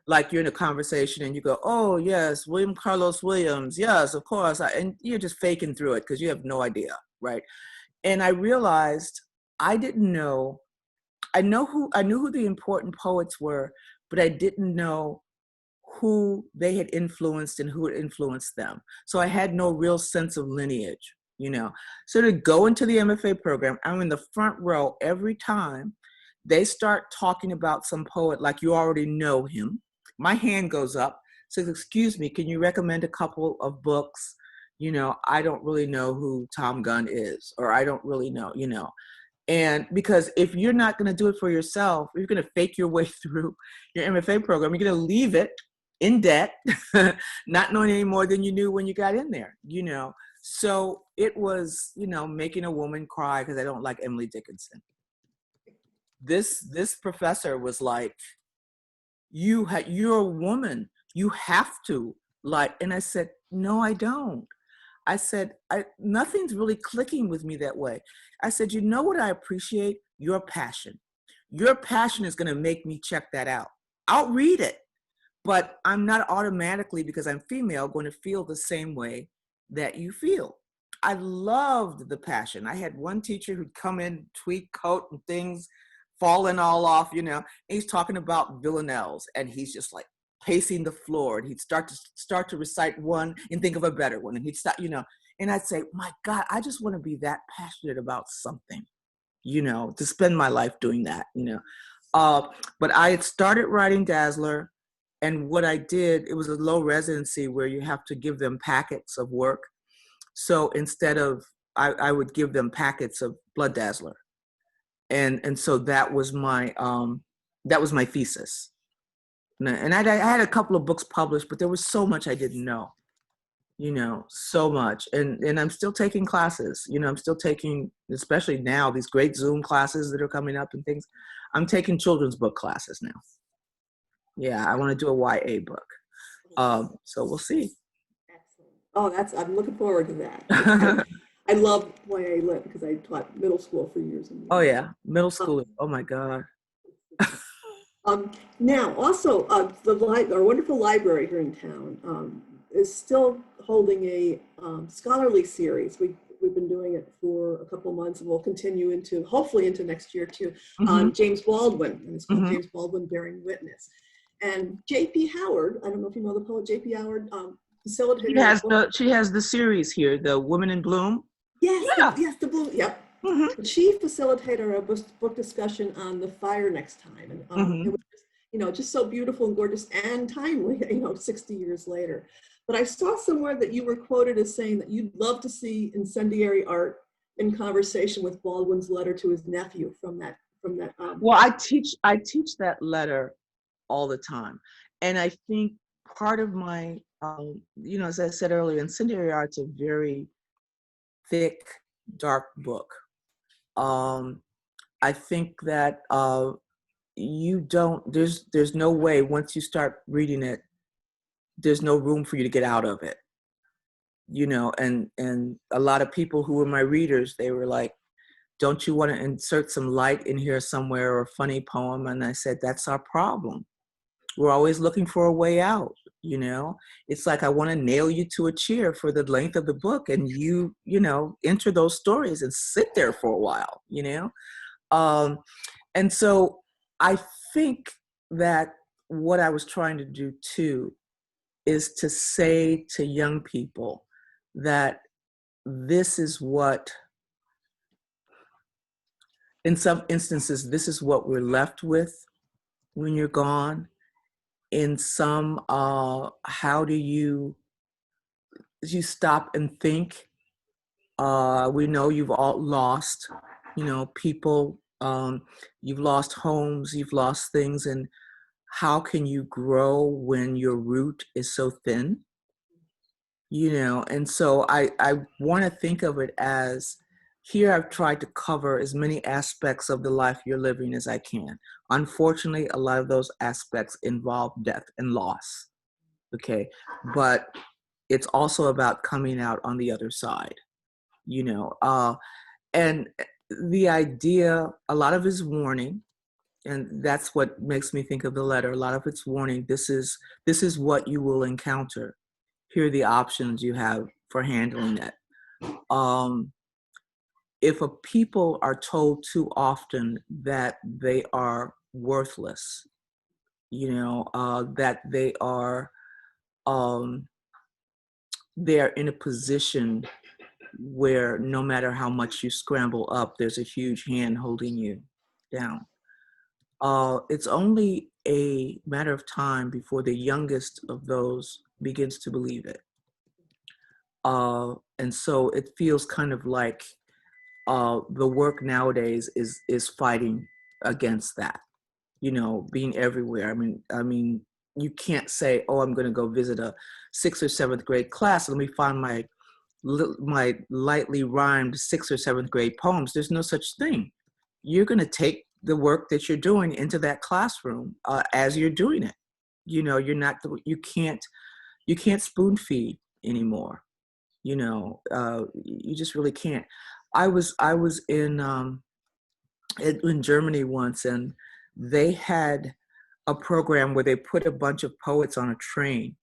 Like you're in a conversation and you go, oh yes, William Carlos Williams, yes, of course. And you're just faking through it because you have no idea, right? And I realized I didn't know, I knew who the important poets were, but I didn't know who they had influenced and who had influenced them. So I had no real sense of lineage, you know. So to go into the MFA program, I'm in the front row every time they start talking about some poet like you already know him. My hand goes up, says, excuse me, can you recommend a couple of books? You know, I don't really know who Tom Gunn is, or I don't really know, you know. And because if you're not going to do it for yourself, you're going to fake your way through your MFA program, you're going to leave it in debt, not knowing any more than you knew when you got in there, you know. So it was, you know, making a woman cry because I don't like Emily Dickinson. This professor was like, you're a woman, you have to like, and I said, no, I don't. I said, nothing's really clicking with me that way. I said, you know what I appreciate? Your passion. Your passion is going to make me check that out. I'll read it, but I'm not automatically, because I'm female, going to feel the same way that you feel. I loved the passion. I had one teacher who'd come in, tweed coat and things falling all off, you know, and he's talking about villanelles, and he's just like pacing the floor, and he'd start to recite one and think of a better one, and he'd stop, you know, and I'd say, my God, I just want to be that passionate about something, you know, to spend my life doing that, you know. But I had started writing Dazzler, and what I did, it was a low residency where you have to give them packets of work. So instead of, I would give them packets of Blood Dazzler. And so that was my thesis. And I had a couple of books published, but there was so much I didn't know, you know, so much. And I'm still taking classes, you know, I'm still taking, especially now, these great Zoom classes that are coming up and things. I'm taking children's book classes now. Yeah, I want to do a YA book. So we'll see. Excellent. Oh, I'm looking forward to that. I love YA Lit because I taught middle school for years and years. Oh yeah, middle school. Oh my God. Now, also, our wonderful library here in town is still holding a scholarly series. We've been doing it for a couple months, and we'll continue hopefully into next year too, on James Baldwin, and it's called James Baldwin Bearing Witness. And J.P. Howard, I don't know if you know the poet J.P. Howard, facilitated. She has the series here, The Woman in Bloom. Yes, yeah. Yes, the Bloom, yep. Mm-hmm. She facilitated a book discussion on The Fire Next Time, and it was, you know, just so beautiful and gorgeous and timely, you know, 60 years later. But I saw somewhere that you were quoted as saying that you'd love to see incendiary art in conversation with Baldwin's letter to his nephew from that. Well, I teach that letter all the time, and I think part of my, you know, as I said earlier, incendiary art's a very thick, dark book. I think that there's no way, once you start reading it, there's no room for you to get out of it, you know. And a lot of people who were my readers, they were like, don't you want to insert some light in here somewhere, or a funny poem? And I said, that's our problem. We're always looking for a way out, you know. It's like, I want to nail you to a chair for the length of the book, and you know, enter those stories and sit there for a while, you know. And so I think that what I was trying to do too is to say to young people that this is what, in some instances, this is what we're left with when you're gone. In some, how do you stop and think? We know you've all lost, you know, people, you've lost homes, you've lost things, and how can you grow when your root is so thin? You know, and so I want to think of it as, here I've tried to cover as many aspects of the life you're living as I can. Unfortunately, a lot of those aspects involve death and loss. Okay, but it's also about coming out on the other side, you know. And the idea, a lot of is warning, and that's what makes me think of the letter. A lot of it's warning. This is what you will encounter. Here are the options you have for handling it. If a people are told too often that they are worthless, you know, that they're in a position where no matter how much you scramble up, there's a huge hand holding you down. It's only a matter of time before the youngest of those begins to believe it. And so it feels kind of like the work nowadays is fighting against that, you know, being everywhere. I mean, you can't say, oh, I'm going to go visit a 6th or 7th grade class. Let me find my lightly rhymed 6th or 7th grade poems. There's no such thing. You're going to take the work that you're doing into that classroom as you're doing it. You know, you can't spoon feed anymore. You know, you just really can't. I was in Germany once, and they had a program where they put a bunch of poets on a train,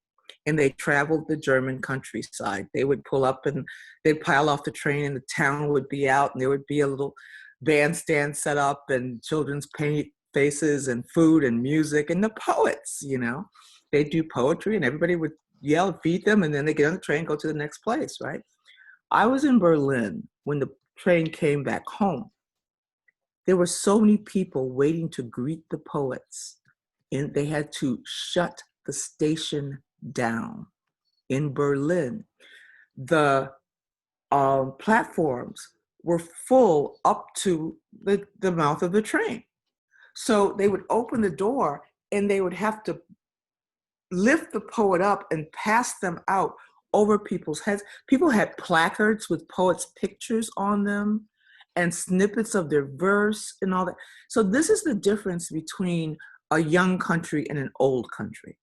and they traveled the German countryside. They would pull up and they'd pile off the train, and the town would be out, and there would be a little bandstand set up, and children's paint faces, and food and music, and the poets, you know, they do poetry, and everybody would yell, feed them, and then they get on the train, go to the next place, right? I was in Berlin when the train came back home. There were so many people waiting to greet the poets, and they had to shut the station down. In Berlin, the platforms were full up to the mouth of the train. So they would open the door, and they would have to lift the poet up and pass them out over people's heads. People had placards with poets' pictures on them and snippets of their verse and all that. So this is the difference between a young country and an old country.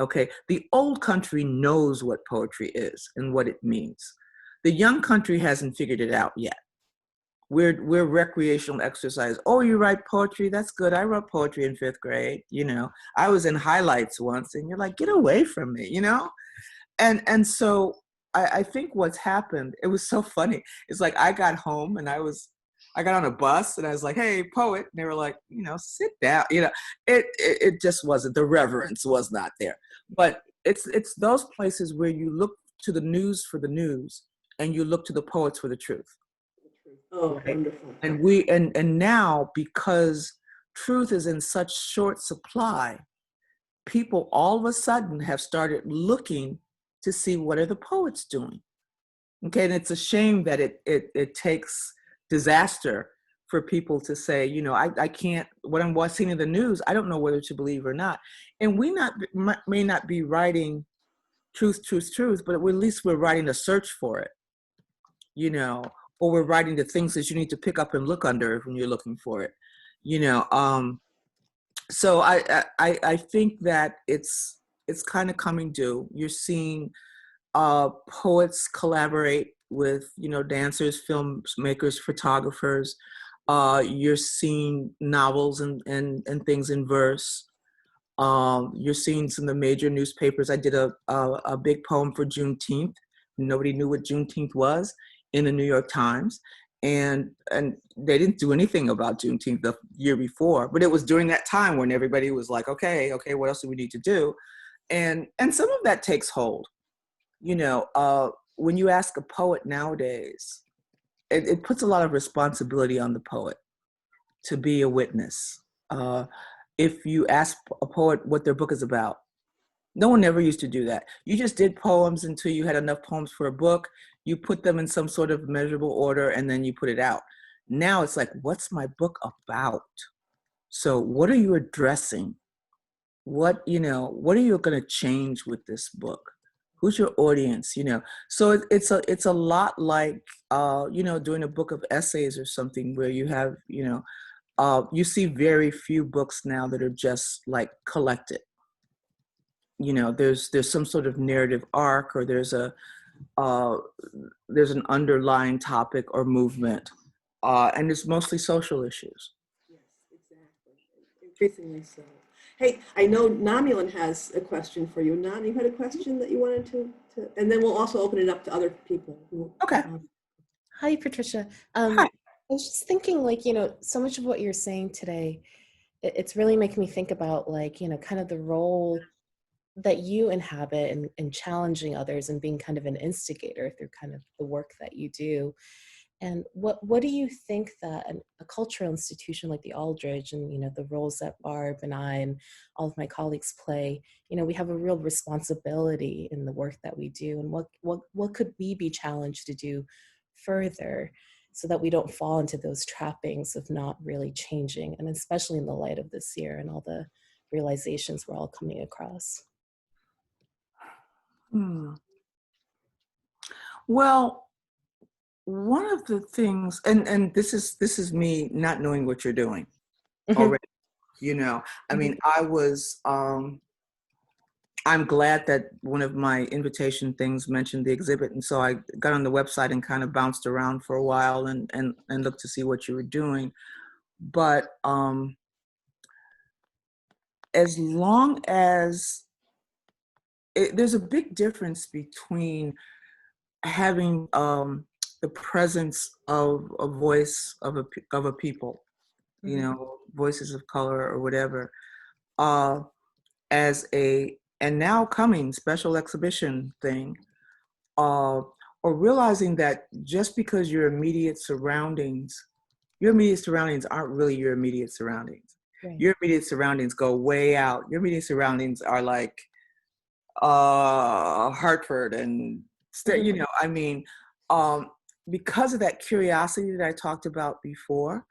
Okay, the old country knows what poetry is and what it means. The young country hasn't figured it out yet. We're recreational exercise. Oh, you write poetry? That's good. I wrote poetry in 5th grade. You know, I was in highlights once, and you're like, get away from me, you know? And so I think what's happened, it was so funny. It's like I got home, and I got on a bus, and I was like, hey, poet. And they were like, you know, sit down. You know, it just wasn't, the reverence was not there. But it's those places where you look to the news for the news, and you look to the poets for the truth. Oh, right? wonderful. And now, because truth is in such short supply, people all of a sudden have started looking to see what are the poets doing. Okay, and it's a shame that it takes disaster for people to say, you know, I can't, what I'm watching in the news, I don't know whether to believe or not. And we may not be writing truth, but at least we're writing a search for it, you know, or we're writing the things that you need to pick up and look under when you're looking for it, you know. So I think that it's kind of coming due. You're seeing poets collaborate with, you know, dancers, filmmakers, photographers. You're seeing novels and things in verse. You're seeing some of the major newspapers. I did a big poem for Juneteenth. Nobody knew what Juneteenth was, in the New York Times. And they didn't do anything about Juneteenth the year before, but it was during that time when everybody was like, okay, what else do we need to do? And some of that takes hold. You know, when you ask a poet nowadays, it puts a lot of responsibility on the poet to be a witness. If you ask a poet what their book is about, no one ever used to do that. You just did poems until you had enough poems for a book. You put them in some sort of measurable order, and then you put it out. Now it's like, what's my book about? So what are you addressing? What are you going to change with this book? Who's your audience? You know, so it's a lot like, you know, doing a book of essays or something where you have, you know, you see very few books now that are just like collected. there's some sort of narrative arc, or there's an underlying topic or movement, and it's mostly social issues. Yes, exactly. Increasingly so. Hey, I know Namulan has a question for you. Nam, you had a question that you wanted and then we'll also open it up to other people. Okay. Hi, Patricia. Hi. I was just thinking, like, so much of what you're saying today, it's really making me think about, like, kind of the role that you inhabit in challenging others and being kind of an instigator through kind of the work that you do. And what do you think that a cultural institution like the Aldridge and, the roles that Barb and I and all of my colleagues play, we have a real responsibility in the work that we do, and what could we be challenged to do further so that we don't fall into those trappings of not really changing, and especially in the light of this year and all the realizations we're all coming across. Well, one of the things, and this is me not knowing what you're doing already. I mean, I'm glad that one of my invitation things mentioned the exhibit, and so I got on the website and kind of bounced around for a while and looked to see what you were doing. But as long as there's a big difference between having the presence of a voice of a people, voices of color or whatever, as and now coming special exhibition thing, or realizing that just because your immediate surroundings aren't really your immediate surroundings. Right. Your immediate surroundings go way out. Your immediate surroundings are like Hartford and because of that curiosity that I talked about before,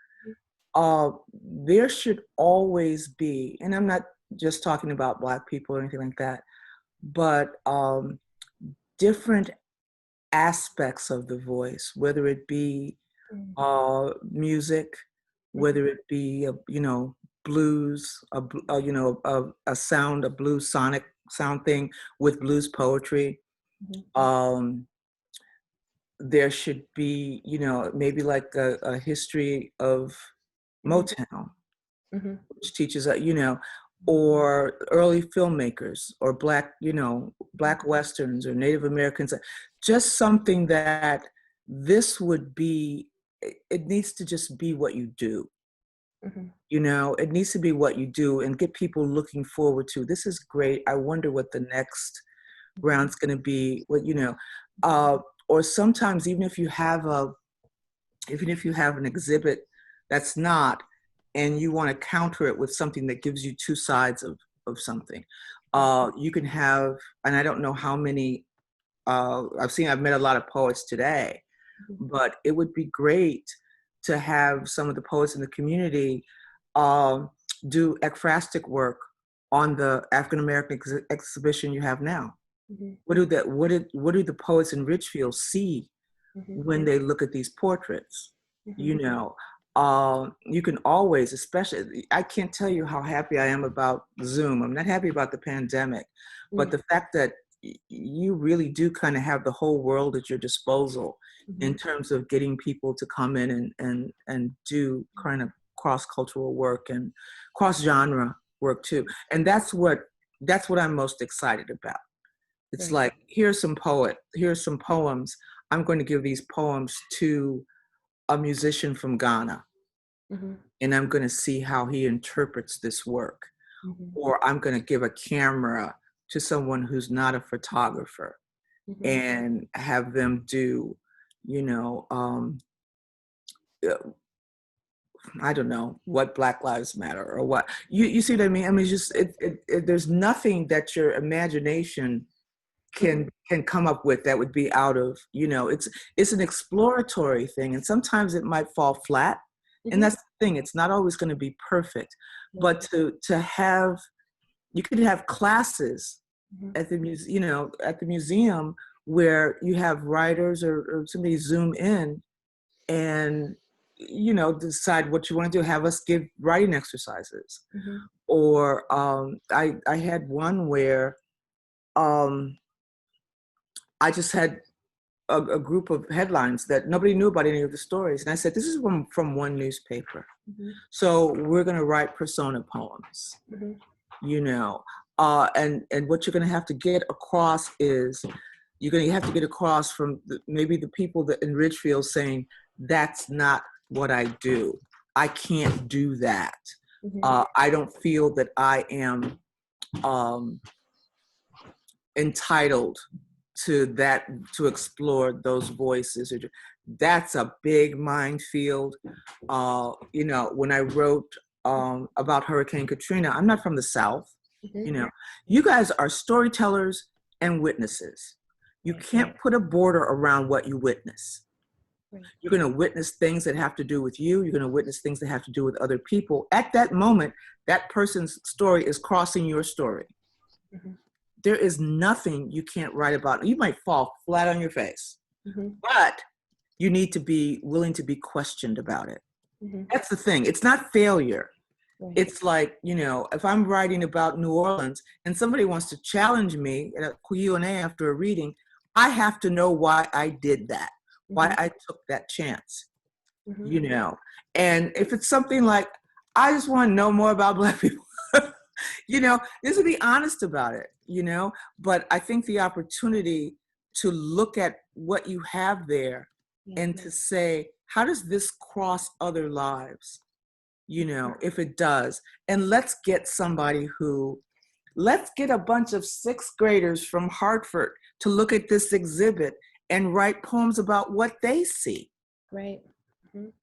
there should always be, and I'm not just talking about Black people or anything like that, but different aspects of the voice, whether it be music, whether it be blues, a sound, a blues sonic sound thing with blues poetry. There should be, maybe like a history of Motown, which teaches, or early filmmakers, or Black Westerns or Native Americans, just something that this would be, it needs to just be what you do. It needs to be what you do and get people looking forward to, this is great. I wonder what the next round's going to be, or sometimes even if you have an exhibit that's not, and you want to counter it with something that gives you two sides of something, you can have, and I don't know how many, I've met a lot of poets today, but it would be great to have some of the poets in the community do ekphrastic work on the African American exhibition you have now. What do the poets in Richfield see when they look at these portraits? You can always, especially, I can't tell you how happy I am about Zoom. I'm not happy about the pandemic, but the fact that you really do kind of have the whole world at your disposal in terms of getting people to come in and do kind of cross-cultural work and cross-genre work too. And that's what I'm most excited about. It's like, here's some poems. I'm going to give these poems to a musician from Ghana, and I'm going to see how he interprets this work. Or I'm going to give a camera to someone who's not a photographer and have them do, I don't know, what Black Lives Matter or what. You see what I mean? I mean, just there's nothing that your imagination can come up with that would be out of, it's an exploratory thing, and sometimes it might fall flat, and that's the thing, it's not always going to be perfect, but to have, you could have classes at the museum where you have writers or somebody zoom in and decide what you want to do, have us give writing exercises. Or I had one where I just had a group of headlines that nobody knew about any of the stories. And I said, this is from one newspaper. Mhm. So we're going to write persona poems, Mhm. you know, and what you're going to have to get across is you're going to have to get across from maybe the people that in Ridgefield saying, that's not what I do. I can't do that. Mhm. I don't feel that I am entitled to that, to explore those voices. That's a big minefield. You know, when I wrote about Hurricane Katrina, I'm not from the South. Mhm. You know, you guys are storytellers and witnesses. You can't put a border around what you witness. Right. You're going to witness things that have to do with you. You're going to witness things that have to do with other people. At that moment, that person's story is crossing your story. Mhm. There is nothing you can't write about. You might fall flat on your face, Mhm. but you need to be willing to be questioned about it. Mhm. That's the thing. It's not failure. Right. It's like, you know, if I'm writing about New Orleans and somebody wants to challenge me at a Q&A after a reading, I have to know why I did that, why Mhm. I took that chance, Mhm. you know. And if it's something like, I just want to know more about Black people, you know, just to be honest about it, you know. But I think the opportunity to look at what you have there Yeah. and to say, how does this cross other lives? You know, if it does, and let's get a bunch of sixth graders from Hartford to look at this exhibit and write poems about what they see. Right. Mhm.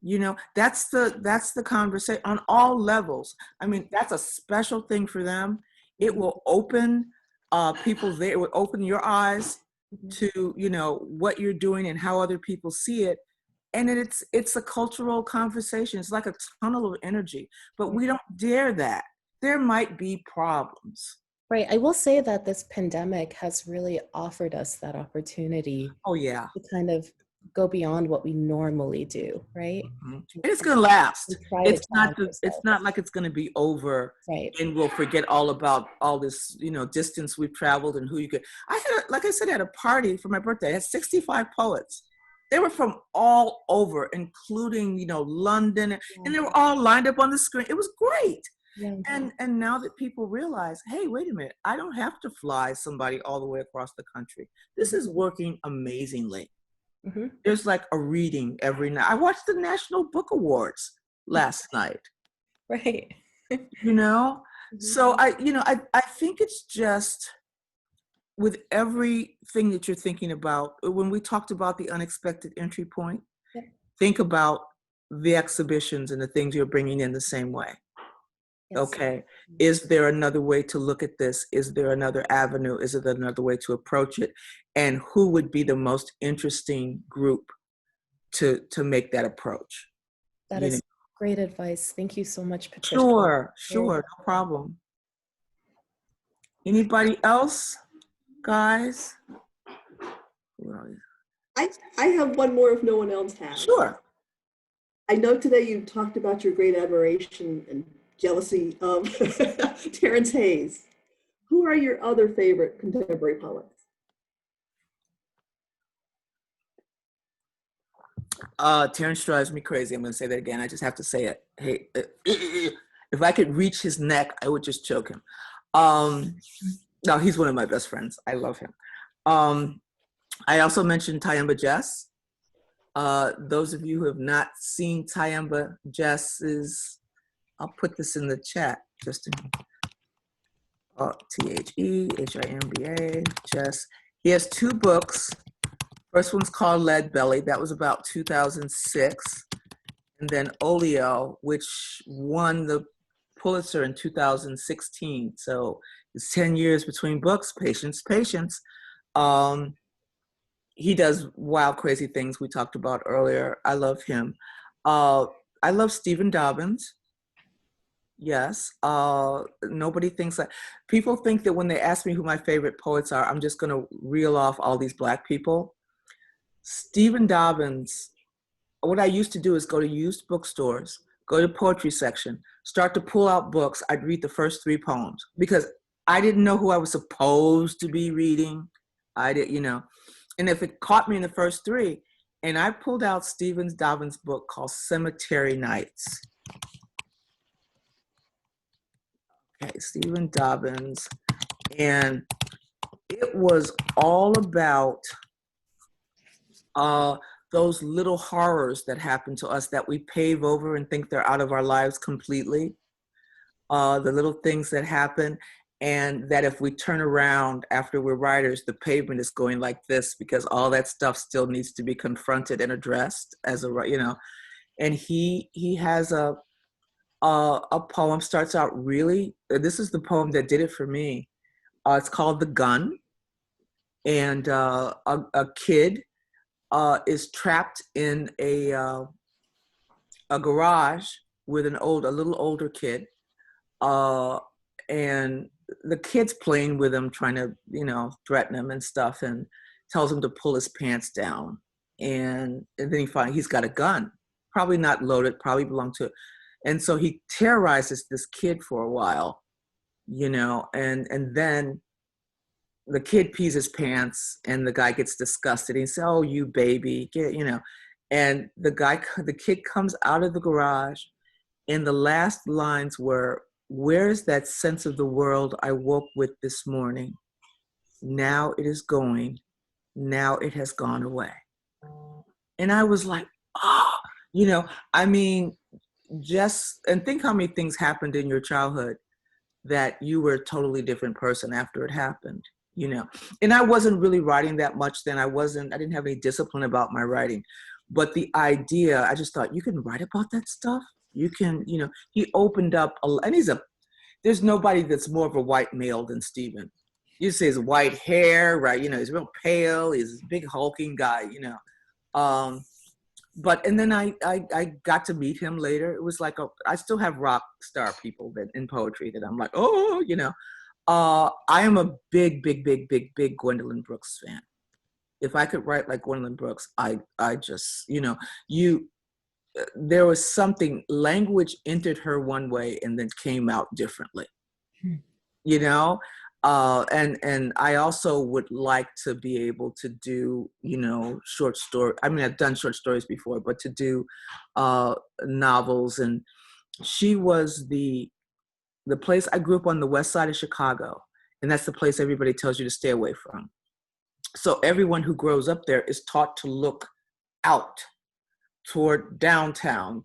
You know, that's the conversation on all levels. I mean, that's a special thing for them. It will open people there. It will open your eyes Mhm. to, you know, what you're doing and how other people see it. And it's a cultural conversation. It's like a tunnel of energy, but we don't dare that. There might be problems. Right. I will say that this pandemic has really offered us that opportunity Oh yeah. to kind of go beyond what we normally do, right? Mhm. And it's gonna last. And try to It's not challenge it's ourselves. not like it's gonna be over Right. and we'll forget all about all this, you know, distance we've traveled and who you could. Like I said, at a party for my birthday, I had 65 poets. They were from all over, including, you know, London, and they were all lined up on the screen. It was great. Yeah. And now that people realize, hey, wait a minute, I don't have to fly somebody all the way across the country. This is working amazingly. Mhm. There's like a reading every night. I watched the National Book Awards last night, Right. you know? Mhm. So I think it's just with everything that you're thinking about, when we talked about the unexpected entry point, Yep. think about the exhibitions and the things you're bringing in the same way. Yes. Okay, is there another way to look at this? Is there another avenue? Is there another way to approach it? And who would be the most interesting group to make that approach? That You know? is great advice. Thank you so much, Patricia. Sure, Very no problem. Anybody else, guys? I have one more if no one else has. Sure. I know today you talked about your great admiration and jealousy of Terrence Hayes. Who are your other favorite contemporary poets? Terrence drives me crazy. I'm going to say that again. I just have to say it. Hey, if I could reach his neck, I would just choke him. No, he's one of my best friends. I love him. I also mentioned Tyemba Jess. Those of you who have not seen Tyemba Jess's, I'll put this in the chat just to Thehimba Jess. He has 2 books. First one's called Lead Belly. That was about 2006. And then Olio, which won the Pulitzer in 2016. So it's 10 years between books. Patience, patience. He does wild, crazy things we talked about earlier. I love him. I love Stephen Dobbins. Yes. Nobody thinks that. People think that when they ask me who my favorite poets are, I'm just going to reel off all these Black people. Stephen Dobbins, what I used to do is go to used bookstores, go to poetry section, start to pull out books. I'd read the first 3 poems because I didn't know who I was supposed to be reading. I did, you know, and if it caught me in the first three, and I pulled out Stephen Dobbins' book called Cemetery Nights. Okay, Stephen Dobbins. And it was all about those little horrors that happen to us that we pave over and think they're out of our lives completely. The little things that happen, and that if we turn around after we're writers, the pavement is going like this because all that stuff still needs to be confronted and addressed as a, you know. And he has a poem, starts out really, this is the poem that did it for me. It's called The Gun. And a kid is trapped in a garage with a little older kid. And the kid's playing with him, trying to, you know, threaten him and stuff, and tells him to pull his pants down. And then he finds he's got a gun, probably not loaded, probably belonged to, and so he terrorizes this kid for a while, you know, and then the kid pees his pants, and the guy gets disgusted. He says, "Oh, you baby, get," you know, and the kid comes out of the garage, and the last lines were, "Where's that sense of the world I woke with this morning? Now it is going. Now it has gone away." And I was like, oh, you know, I mean, and think how many things happened in your childhood that you were a totally different person after it happened, you know. And I wasn't really writing that much then. I didn't have any discipline about my writing. But the idea, I just thought, you can write about that stuff? You can, you know, he opened up, and there's nobody that's more of a white male than Stephen. You see his white hair, right? You know, he's real pale. He's this big hulking guy, you know. And then I got to meet him later. It was like I still have rock star people that in poetry that I'm like, oh, you know. I am a big Gwendolyn Brooks fan. If I could write like Gwendolyn Brooks, I just, you know, there was something, language entered her one way and then came out differently, you know? And I also would like to be able to do, you know, short story. I mean, I've done short stories before, but to do novels. And she was the place. I grew up on the west side of Chicago, and that's the place everybody tells you to stay away from. So everyone who grows up there is taught to look out toward downtown,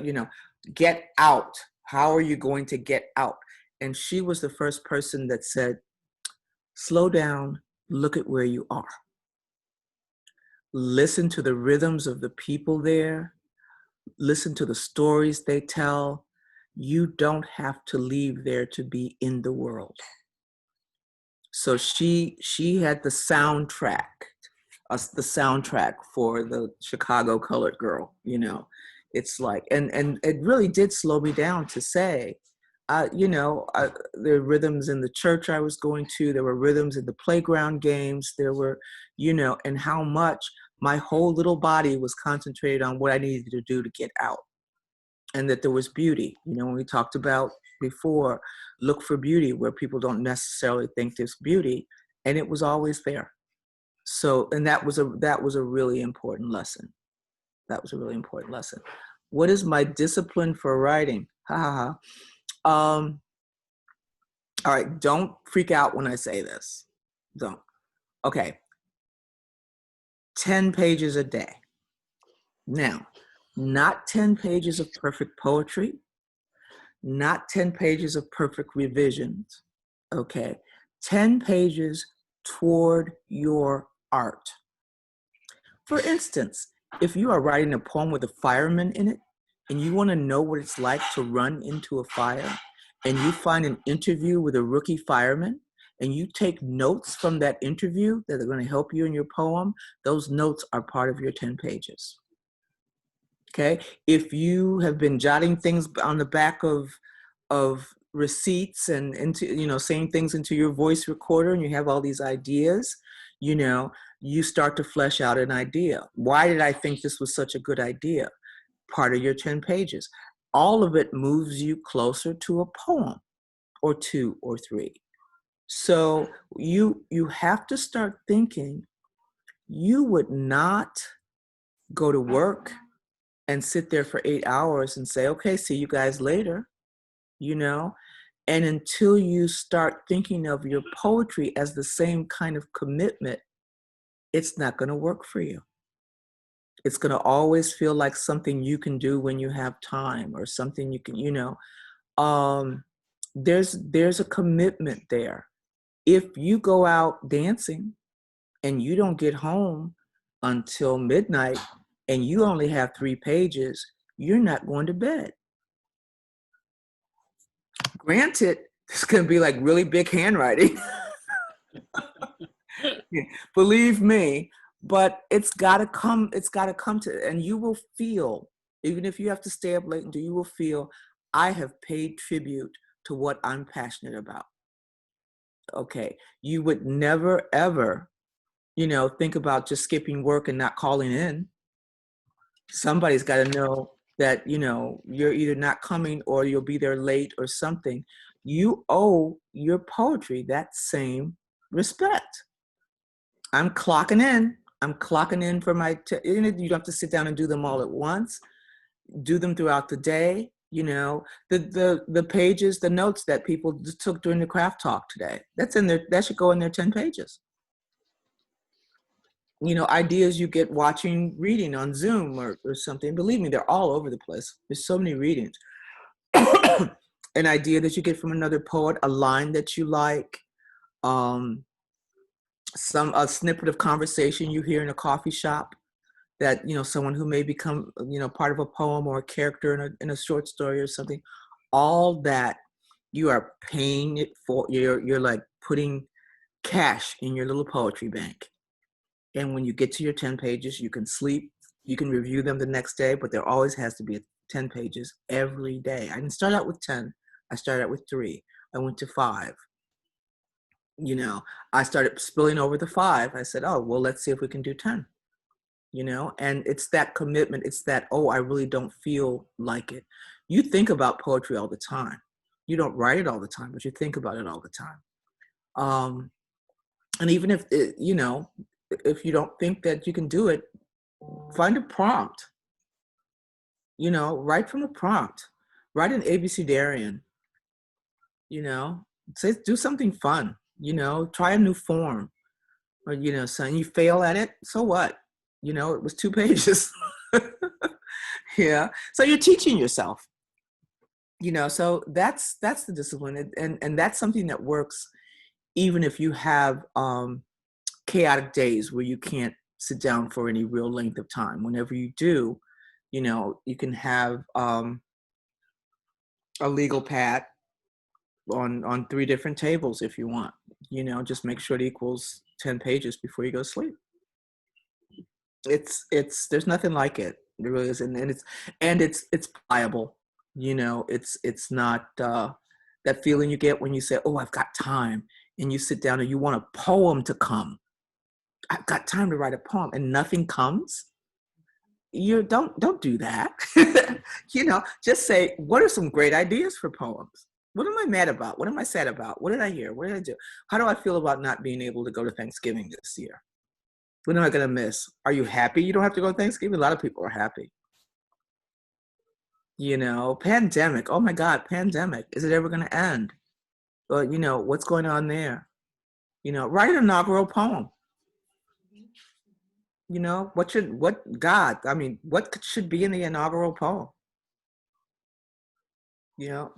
you know, get out. How are you going to get out? And she was the first person that said, slow down, look at where you are. Listen to the rhythms of the people there. Listen to the stories they tell. You don't have to leave there to be in the world. So she had the soundtrack for the Chicago colored girl, you know. It's like, and it really did slow me down to say, you know, there were rhythms in the church I was going to, there were rhythms in the playground games, there were, you know, and how much my whole little body was concentrated on what I needed to do to get out. And that there was beauty, you know, when we talked about before, look for beauty where people don't necessarily think there's beauty, and it was always there. So, and that was a really important lesson. That was a really important lesson. What is my discipline for writing? All right, don't freak out when I say this. Don't. Okay. 10 pages a day. Now, not 10 pages of perfect poetry, not 10 pages of perfect revisions, okay? 10 pages toward your art. For instance, if you are writing a poem with a fireman in it, and you want to know what it's like to run into a fire, and you find an interview with a rookie fireman, and you take notes from that interview that are going to help you in your poem, those notes are part of your 10 pages. Okay, if you have been jotting things on the back of receipts and into, you know, saying things into your voice recorder, and you have all these ideas, you know, you start to flesh out an idea. Why did I think this was such a good idea? Part of your 10 pages. All of it moves you closer to a poem or two or three. So you have to start thinking. You would not go to work and sit there for 8 hours and say, okay, see you guys later, you know? And until you start thinking of your poetry as the same kind of commitment, it's not going to work for you. It's going to always feel like something you can do when you have time, or something you can, there's a commitment there. If you go out dancing and you don't get home until midnight and you only have 3 pages, you're not going to bed. Granted, it's going to be like really big handwriting. Believe me, but it's got to come to, and you will feel, even if you have to stay up late, you will feel, I have paid tribute to what I'm passionate about. Okay, you would never ever, think about just skipping work and not calling in. Somebody's got to know that, you're either not coming or you'll be there late or something. You owe your poetry that same respect. I'm clocking in. I'm clocking in for my, you don't have to sit down and do them all at once. Do them throughout the day. The pages, the notes that people took during the craft talk today, that's in there. That should go in there 10 pages. Ideas you get watching reading on Zoom or something. Believe me, they're all over the place. There's so many readings. An idea that you get from another poet, a line that you like, a snippet of conversation you hear in a coffee shop that, someone who may become, part of a poem or a character in a short story or something. All that, you are paying it for. You're like putting cash in your little poetry bank. And when you get to your 10 pages, you can sleep, you can review them the next day, but there always has to be 10 pages every day. I didn't start out with 10. I started out with 3. I went to 5. I started spilling over the 5. I said, oh, well, let's see if we can do 10. And it's that commitment. It's that, oh, I really don't feel like it. You think about poetry all the time. You don't write it all the time, but you think about it all the time. And even if, if you don't think that you can do it, find a prompt. Write from a prompt. Write an ABCdarian. Say, do something fun. Try a new form. Or, so you fail at it, so what? It was 2 pages. Yeah. So you're teaching yourself. So that's the discipline. And that's something that works even if you have chaotic days where you can't sit down for any real length of time. Whenever you do, you can have a legal pad on 3 different tables if you want. Just make sure it equals 10 pages before you go to sleep. It's there's nothing like it. There really is, and it's pliable. It's not that feeling you get when you say, "Oh, I've got time," and you sit down and you want a poem to come. I've got time to write a poem, and nothing comes. You don't do that. Just say, what are some great ideas for poems? What am I mad about? What am I sad about? What did I hear? What did I do? How do I feel about not being able to go to Thanksgiving this year? What am I going to miss? Are you happy you don't have to go to Thanksgiving? A lot of people are happy. Pandemic. Oh my God, pandemic. Is it ever going to end? But what's going on there? Write an inaugural poem. What should be in the inaugural poem?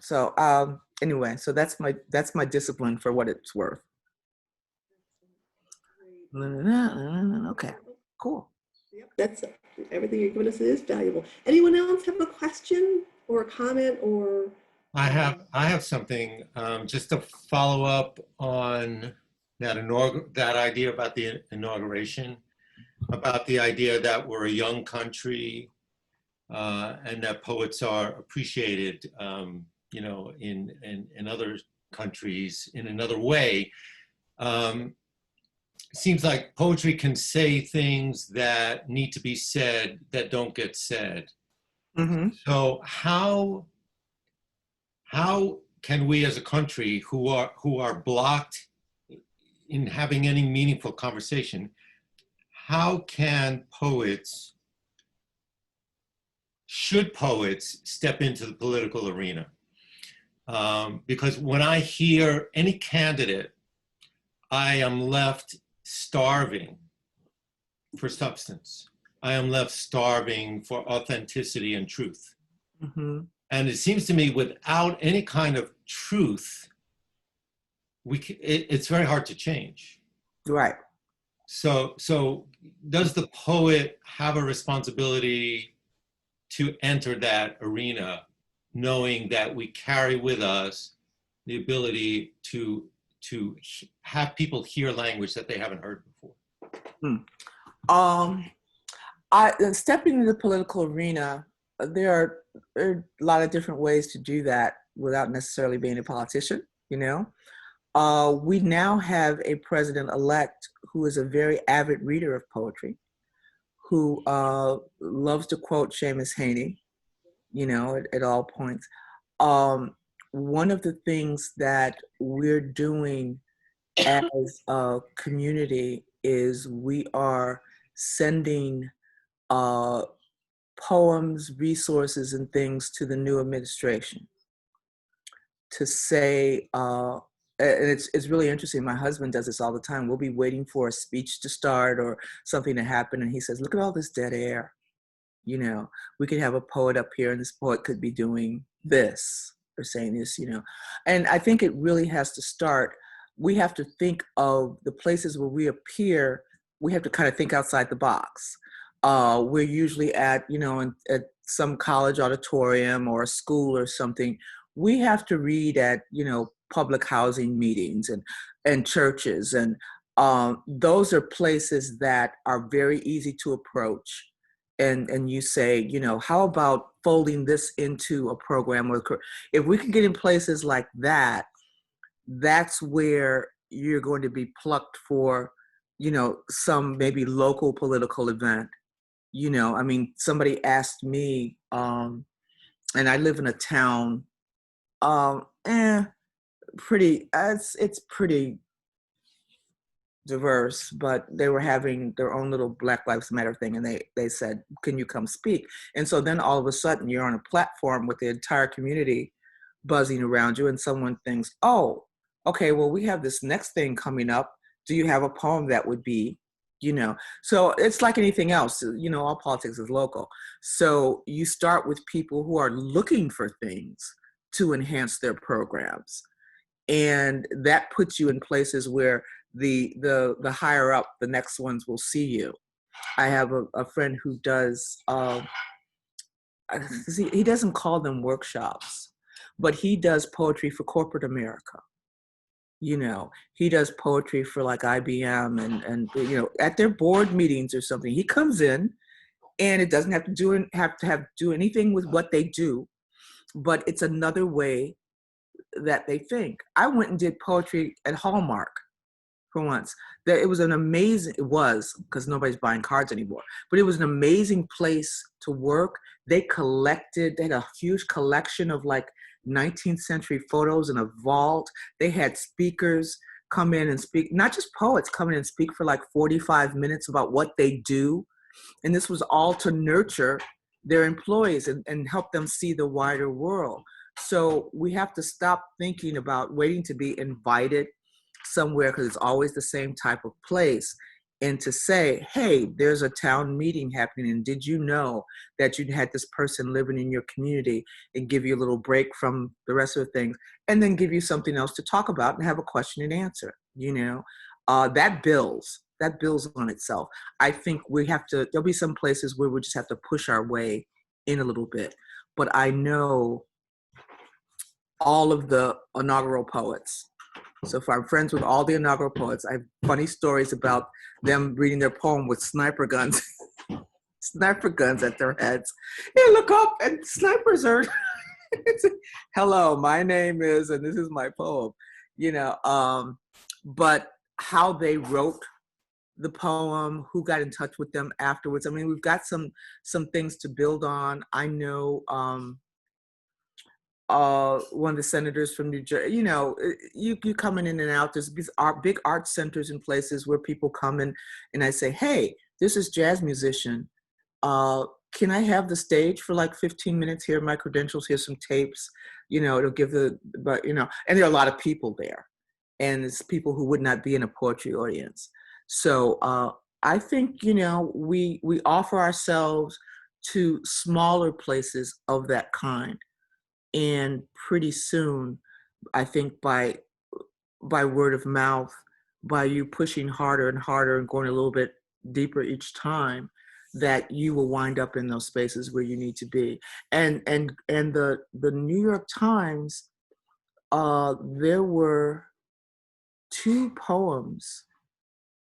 So anyway, so that's my discipline for what it's worth. Okay, cool. Yep, that's everything you're giving us is valuable. Anyone else have a question or a comment or? I have something just to follow up on that idea about the inauguration, about the idea that we're a young country and that poets are appreciated, in other countries in another way. Seems like poetry can say things that need to be said that don't get said. Mm-hmm. So how can we as a country who are blocked in having any meaningful conversation, how can should poets step into the political arena? Because when I hear any candidate, I am left starving for substance. I am left starving for authenticity and truth. Mm-hmm. And it seems to me without any kind of truth, it's very hard to change. Right. So does the poet have a responsibility to enter that arena, knowing that we carry with us the ability to have people hear language that they haven't heard before? Stepping into the political arena, there are a lot of different ways to do that without necessarily being a politician, you know. We now have a president-elect who is a very avid reader of poetry, who loves to quote Seamus Heaney, you know, at all points. One of the things that we're doing as a community is we are sending poems, resources, and things to the new administration to say, and it's really interesting. My husband does this all the time. We'll be waiting for a speech to start or something to happen, and he says, "Look at all this dead air. You know, we could have a poet up here, and this poet could be doing this or saying this, you know." And I think it really has to start. We have to think of the places where we appear. We have to kind of think outside the box. We're usually at, you know, at some college auditorium or a school or something. We have to read at, you know, public housing meetings and churches. And those are places that are very easy to approach. And you say, you know, how about folding this into a program? Or if we can get in places like that, that's where you're going to be plucked for, you know, some maybe local political event. You know, I mean, somebody asked me, and I live in a town, it's pretty diverse, but they were having their own little Black Lives Matter thing, and they said, "Can you come speak?" And so then all of a sudden you're on a platform with the entire community buzzing around you, and someone thinks, "Oh, okay, well, we have this next thing coming up. Do you have a poem that would be," you know? So it's like anything else, you know, all politics is local. So you start with people who are looking for things to enhance their programs. And that puts you in places where the higher up, the next ones will see you. I have a friend who does, he doesn't call them workshops, but he does poetry for corporate America. You know, he does poetry for like IBM and you know, at their board meetings or something. He comes in, and it doesn't have to do anything with what they do, but it's another way that they think. I went and did poetry at Hallmark for once. That it was because nobody's buying cards anymore, but it was an amazing place to work. They had a huge collection of like 19th century photos in a vault. They had speakers come in and speak, not just poets come in and speak for like 45 minutes about what they do. And this was all to nurture their employees and help them see the wider world. So we have to stop thinking about waiting to be invited somewhere because it's always the same type of place, and to say, hey, there's a town meeting happening, and did you know that you had this person living in your community, and give you a little break from the rest of the things, and then give you something else to talk about and have a question and answer, you know? That builds on itself. I think there'll be some places where we just have to push our way in a little bit, but I know all of the inaugural poets. So if I'm friends with all the inaugural poets, I have funny stories about them reading their poem with sniper guns, sniper guns at their heads. You look up and snipers are, hello, my name is, and this is my poem, you know, but how they wrote the poem, who got in touch with them afterwards. I mean, we've got some things to build on. I know one of the senators from New Jersey. You know, you coming in and out. There's these big art centers and places where people come in, and I say, hey, this is jazz musician. Can I have the stage for like 15 minutes? Here are my credentials. Here's some tapes. You know, it'll give but you know, and there are a lot of people there, and it's people who would not be in a poetry audience. So I think, you know, we offer ourselves to smaller places of that kind. And pretty soon, I think by word of mouth, by you pushing harder and harder and going a little bit deeper each time, that you will wind up in those spaces where you need to be. And the New York Times, there were 2 poems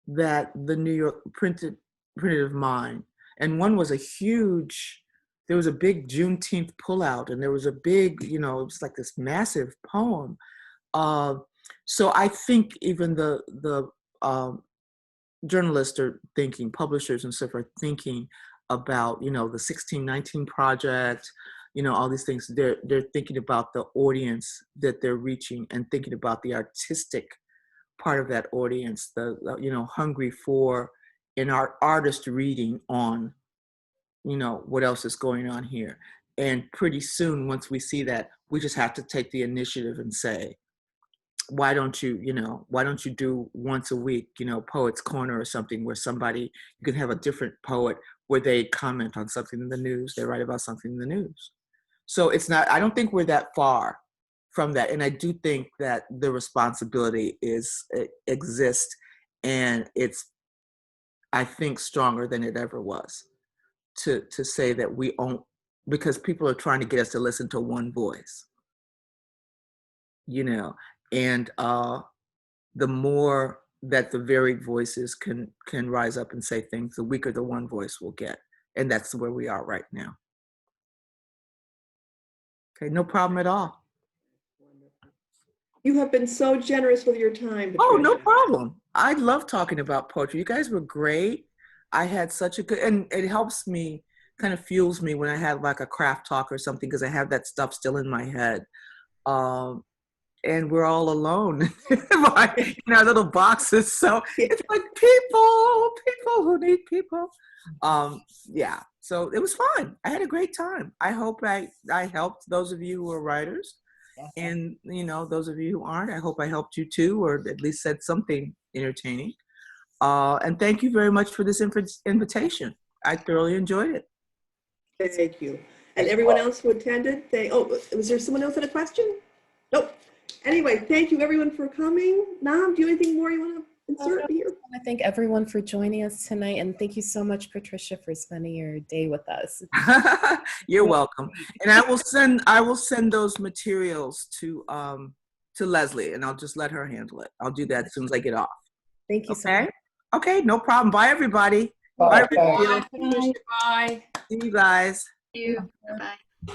that the New York printed of mine, and one was there was a big Juneteenth pullout, and there was a big, you know, it was like this massive poem. So I think even the journalists are thinking, publishers and stuff are thinking about, you know, the 1619 Project, you know, all these things. They're thinking about the audience that they're reaching and thinking about the artistic part of that audience, you know, hungry for an artist reading on, you know, what else is going on here. And pretty soon, once we see that, we just have to take the initiative and say, why don't you do once a week, you know, Poet's Corner or something, where you can have a different poet where they comment on something in the news, they write about something in the news. So I don't think we're that far from that. And I do think that the responsibility exists, and it's, I think, stronger than it ever was to say that we own, because people are trying to get us to listen to one voice, you know, and the more that the varied voices can rise up and say things, the weaker the one voice will get. And that's where we are right now. Okay, no problem at all. You have been so generous with your time, Patricia. Oh, no problem. I love talking about poetry. You guys were great. I had such a good, and it helps me, kind of fuels me when I have like a craft talk or something, because I have that stuff still in my head. And we're all alone in our little boxes. So it's like people who need people. Yeah, so it was fun. I had a great time. I hope I helped those of you who are writers. And, you know, those of you who aren't, I hope I helped you too, or at least said something entertaining. And thank you very much for this invitation. I thoroughly enjoyed it. Thank you. And everyone else who attended, was there someone else had a question? Nope. Anyway, thank you everyone for coming. Nam, do you have anything more you want to insert here? I thank everyone for joining us tonight, and thank you so much, Patricia, for spending your day with us. You're welcome. And I will send those materials to Leslie, and I'll just let her handle it. I'll do that as soon as I get off. Thank you so much. Okay, no problem. Bye, everybody. Bye. Bye. Bye. See you guys. Thank you. Bye.